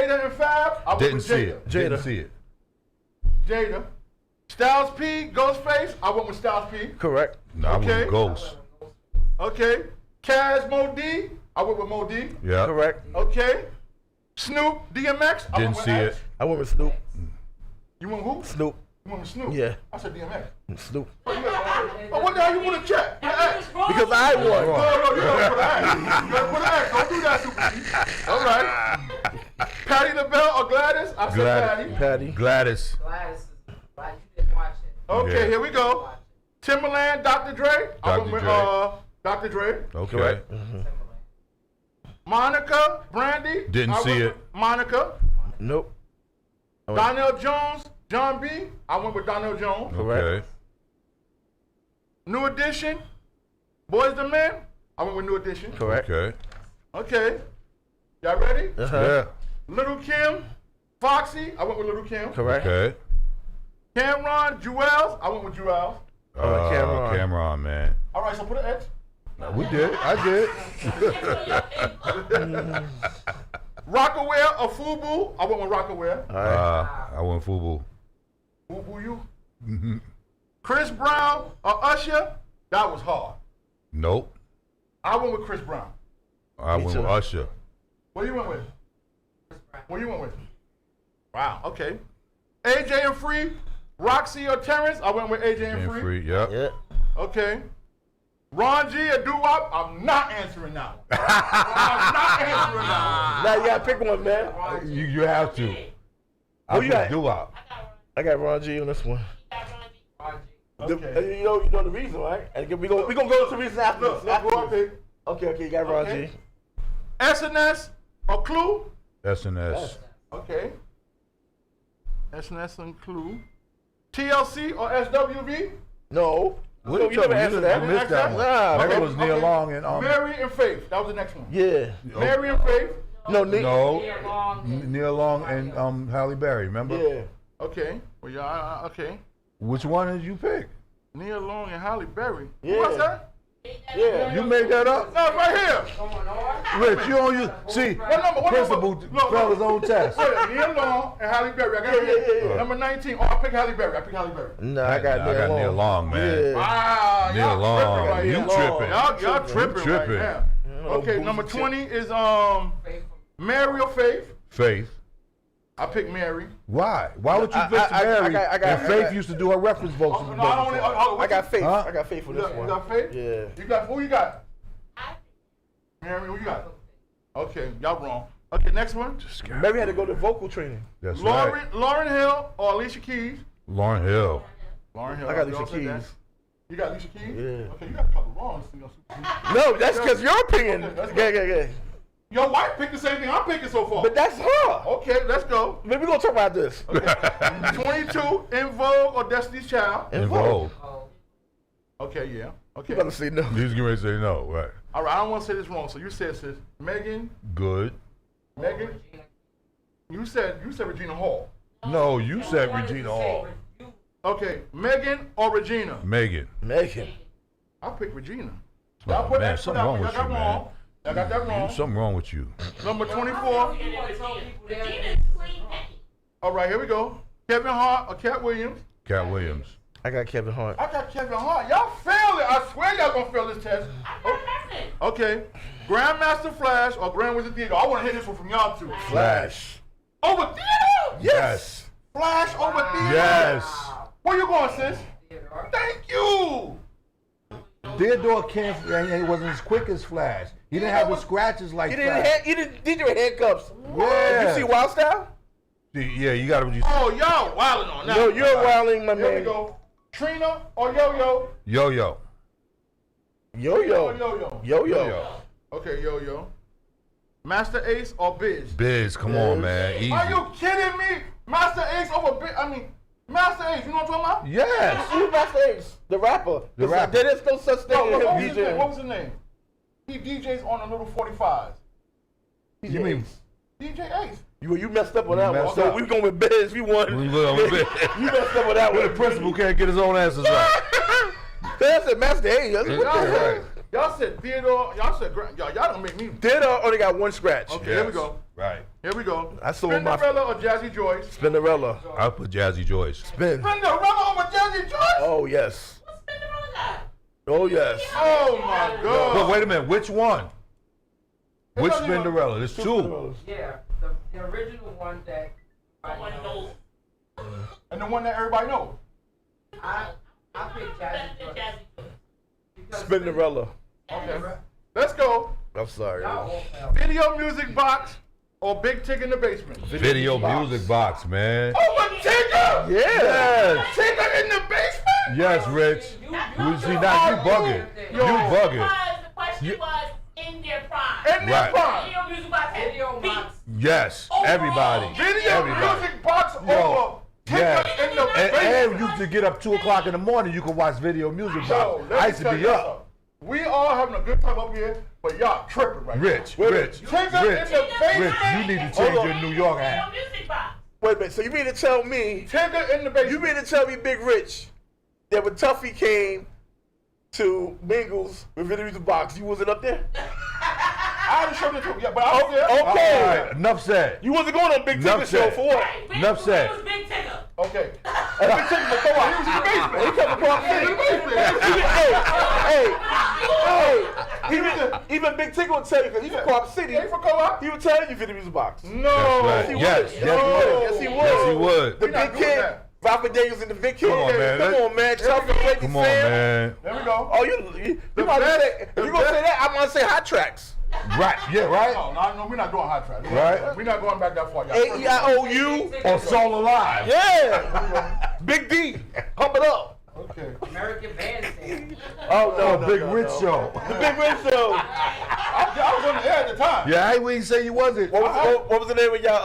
Jada and Fab. I went Didn't with see Jada. it. Didn't see it. Jada. Styles P, Ghostface. I went with Styles P. Correct. No, I Okay. went Ghost. Okay. Kaz, Mo D. I went with Mo D. Yeah. Correct. Okay. Snoop, DMX. I Didn't went with see X. it. I went with Snoop. You went who? Snoop. You went with Snoop? Yeah. I said DMX. Snoop. Oh, what the hell you want to check? Put an X. Because I won. No, you gotta put an X. You gotta put an X. Don't do that, Super C. All right. Patty LaBelle or Gladys? I said Patty. Patty. Gladys. Gladys is glad you didn't watch it. Okay, Yeah. here we go. Timberland, Dr. Dre. I went with Dre. Dr. Dre. Okay. Correct. Monica, Brandy. Didn't I see went it. with Monica. Nope. Donnell Jones, John B. I went with Donnell Jones. Okay. New Edition, Boys the Men. I went with New Edition. Correct. Okay. Okay. Y'all ready? Uh-huh. Yeah. Little Kim, Foxy. I went with Little Kim. Correct. Okay. Cameron, Jewels. I went with Jewels. Cameron. Cameron, man. All right, so put an X. We did. I did. Rockaware or Fubu. I went with Rockaware. All right. I went Fubu. Fubu you. Mm-hmm. Chris Brown or Usher. That was hard. Nope. I went with Chris Brown. I went too. with Usher. What you went with? What you went with? Wow. Okay. AJ and Free, Roxy or Terrence. I went with AJ and Free. Free. Yep. Yeah. Okay. Ron G or Doo-Wop. I'm not answering that one. I'm not answering that Now you gotta pick one, man. You have to. I you put got? Doo-Wop. I got Ron G on this one. one. The- Okay. you know the reason, right? And we gonna go to the reason after Look, this. look who I picked. Okay, you got Ron Okay. G. SNS or Clue. SNS. Okay. SNS and Clue. TLC or SWV. No. What No, you never answered that. You missed that one. Nah, That okay. was Neil Long and Mary and Faith. That was the next one. Yeah. Mary and Faith. No, Nick. No. Neil Long. Neil Long and Halle Berry. Remember? Yeah. Okay. Well, yeah. Okay. Which one did you pick? Neil Long and Halle Berry. Yeah. Who was that? Yeah. You made that up? No, right here. Going on. Rich, you on you see What number? What principal number? Look, failed his own test. Wait, Neil Long and Halle Berry. I got Yeah. Number 19. Oh, I picked Halle Berry. Nah, I got I got Neil Long, man. Yeah. Wow, Neil y'all Long, tripping right you here. tripping. Y'all tripping right tripping. now. Okay, number 20 is Mary or Faith. Faith. I picked Mary. Why? Why would you I- pick I- Mary? I got- and Faith used to do her reference vocals. No, I don't want I got faith. Huh? I got faith for You this got, one. you got Faith? Yeah. You got who you got? Mary, who you got? Okay, y'all wrong. Okay, next one. Maybe had to go to vocal training. That's right. Lauren Hill or Alicia Keys. Lauren Hill. Lauren Hill. I got y'all Alicia said that? Keys. You got Alicia Keys? Yeah. Okay, you got a couple wrongs. No, that's because your opinion. Okay, let's go. Yeah. Your wife picked the same thing I'm picking so far. But that's her. Okay, let's go. Maybe we're gonna talk about this. 22, In Vogue or Destiny's Child. In Vogue. Okay, yeah. Okay. You better say no. He was getting ready to say no, right? All right, I don't want to say this wrong. So you said, sis, Megan. Good. You said Regina Hall. No, you said Regina Hall. Okay, Megan or Regina? Megan. Megan. I picked Regina. Oh, Y'all put man, that something wrong with you, man. I got that wrong. Something wrong with you. Number 24. All right, here we go. Kevin Hart or Cat Williams? Cat Williams. I got Kevin Hart. I got Kevin Hart. Y'all failed it. I swear y'all gonna fail this test. Okay. Grandmaster Flash or Grand Wizard Theater? I want to hear this one from y'all too. Flash. Over theater? Yes. Flash over theater? Yes. Where you going, sis? Thank you. Theodore can't, and he wasn't as quick as Flash. He didn't have the scratches like He didn't Flash. have, he didn't did your handcuffs. Yeah. You see Wild Style? Yeah, you got to. Oh, y'all wilding on that. No, you're wilding, my Here we man. go. Trina or Yo-Yo? Yo-Yo. Yo-Yo. Yo-Yo. Okay, Yo-Yo. Master Ace or Biz? Biz, come on, man. Easy. Are you kidding me? Master Ace over Biz? I mean, Master Ace, you know what I'm talking about? Yes. Who's Master Ace? The rapper. The rapper. There is no such thing No, as what him was his name? DJing. What was his name? He DJs on a little 45s. You mean DJ Ace. You messed up on that one. messed So up. we going with Biz. We won. We going with Biz. You messed up with that the one. principal can't get his own answers right? That's it, Master Ace. That's what Yeah, that right. is. Y'all said Theodore. Y'all said y'all don't make me. Theodore only got one scratch. Okay, here we go. Right. Here we go. I saw my Spinderella or Jazzy Joyce? Spinderella. I'll put Jazzy Joyce. Spin. Spinderella over Jazzy Joyce? Oh yes. Oh yes. Oh my God. But wait a minute, which one? Which doesn't even- Spinderella? There's two. Yeah, the original one that I know. And the one that everybody knows. I picked Jazzy Joyce. Because Spinderella. Okay. Let's go. I'm sorry. y'all all fell. Video music box or Big Tig in the basement? Video music box, man. Oh, but Tigger! Yes. Tigger in the basement? Yes, Rich. You see now you bugging. You bugging. The question was in their prime. In their Right. prime. Video music box had Video beats. box. Yes. Everybody. Video Everybody. music box Yo. over Tigger Yes. in the And basement. you to get up 2 o'clock in the morning, you can watch video music Yo, box. let I me used to tell be you up. something. We all having a good time up here, but y'all tripping right Rich, now. Rich, Tigger Rich, in the basement. Rich, you need to change your New York Video hat. music box. Wait a minute. So you mean to tell me? Tigger in the basement. You mean to tell me, Big Rich, that when Tuffy came to Mingles with Video Music Box, you wasn't up there? I haven't shown it to you yet, but I was there. Okay. All right, enough said. You wasn't going on Big Enough Tigger show said. for what? Right, Big- Enough said. It was Big Tigger. Okay. And Big Tigger was come on. He was in the basement. He come across He was in the basement. Even Big Tigger would tell you, because he's from Co-op City. He from Co-op? He would tell you Video Music Box. No. That's right. Yes, yes, he would. Yes, he would. Yes, he would. The We not Big doing Kid, that. Robert Daniels and the Big Kid. Come on, man. Come on, man. Tuffy, Frankie Come on, Sam. man. There we go. Oh, you The might best- say, if the you're going to say best- that, I'm going to say Hot Tracks. Right, yeah, right? No, we're not doing hot track. Right. We're not going back that far, y'all. A-E-I-O-U. Or Soul Alive. Yeah. Big D. Pump it up. Okay. American Bandstand. Oh, no, Big Rich Show. The Big Rich Show. I was on the air at the time. Yeah, I ain't even say you wasn't. What was the name of y'all,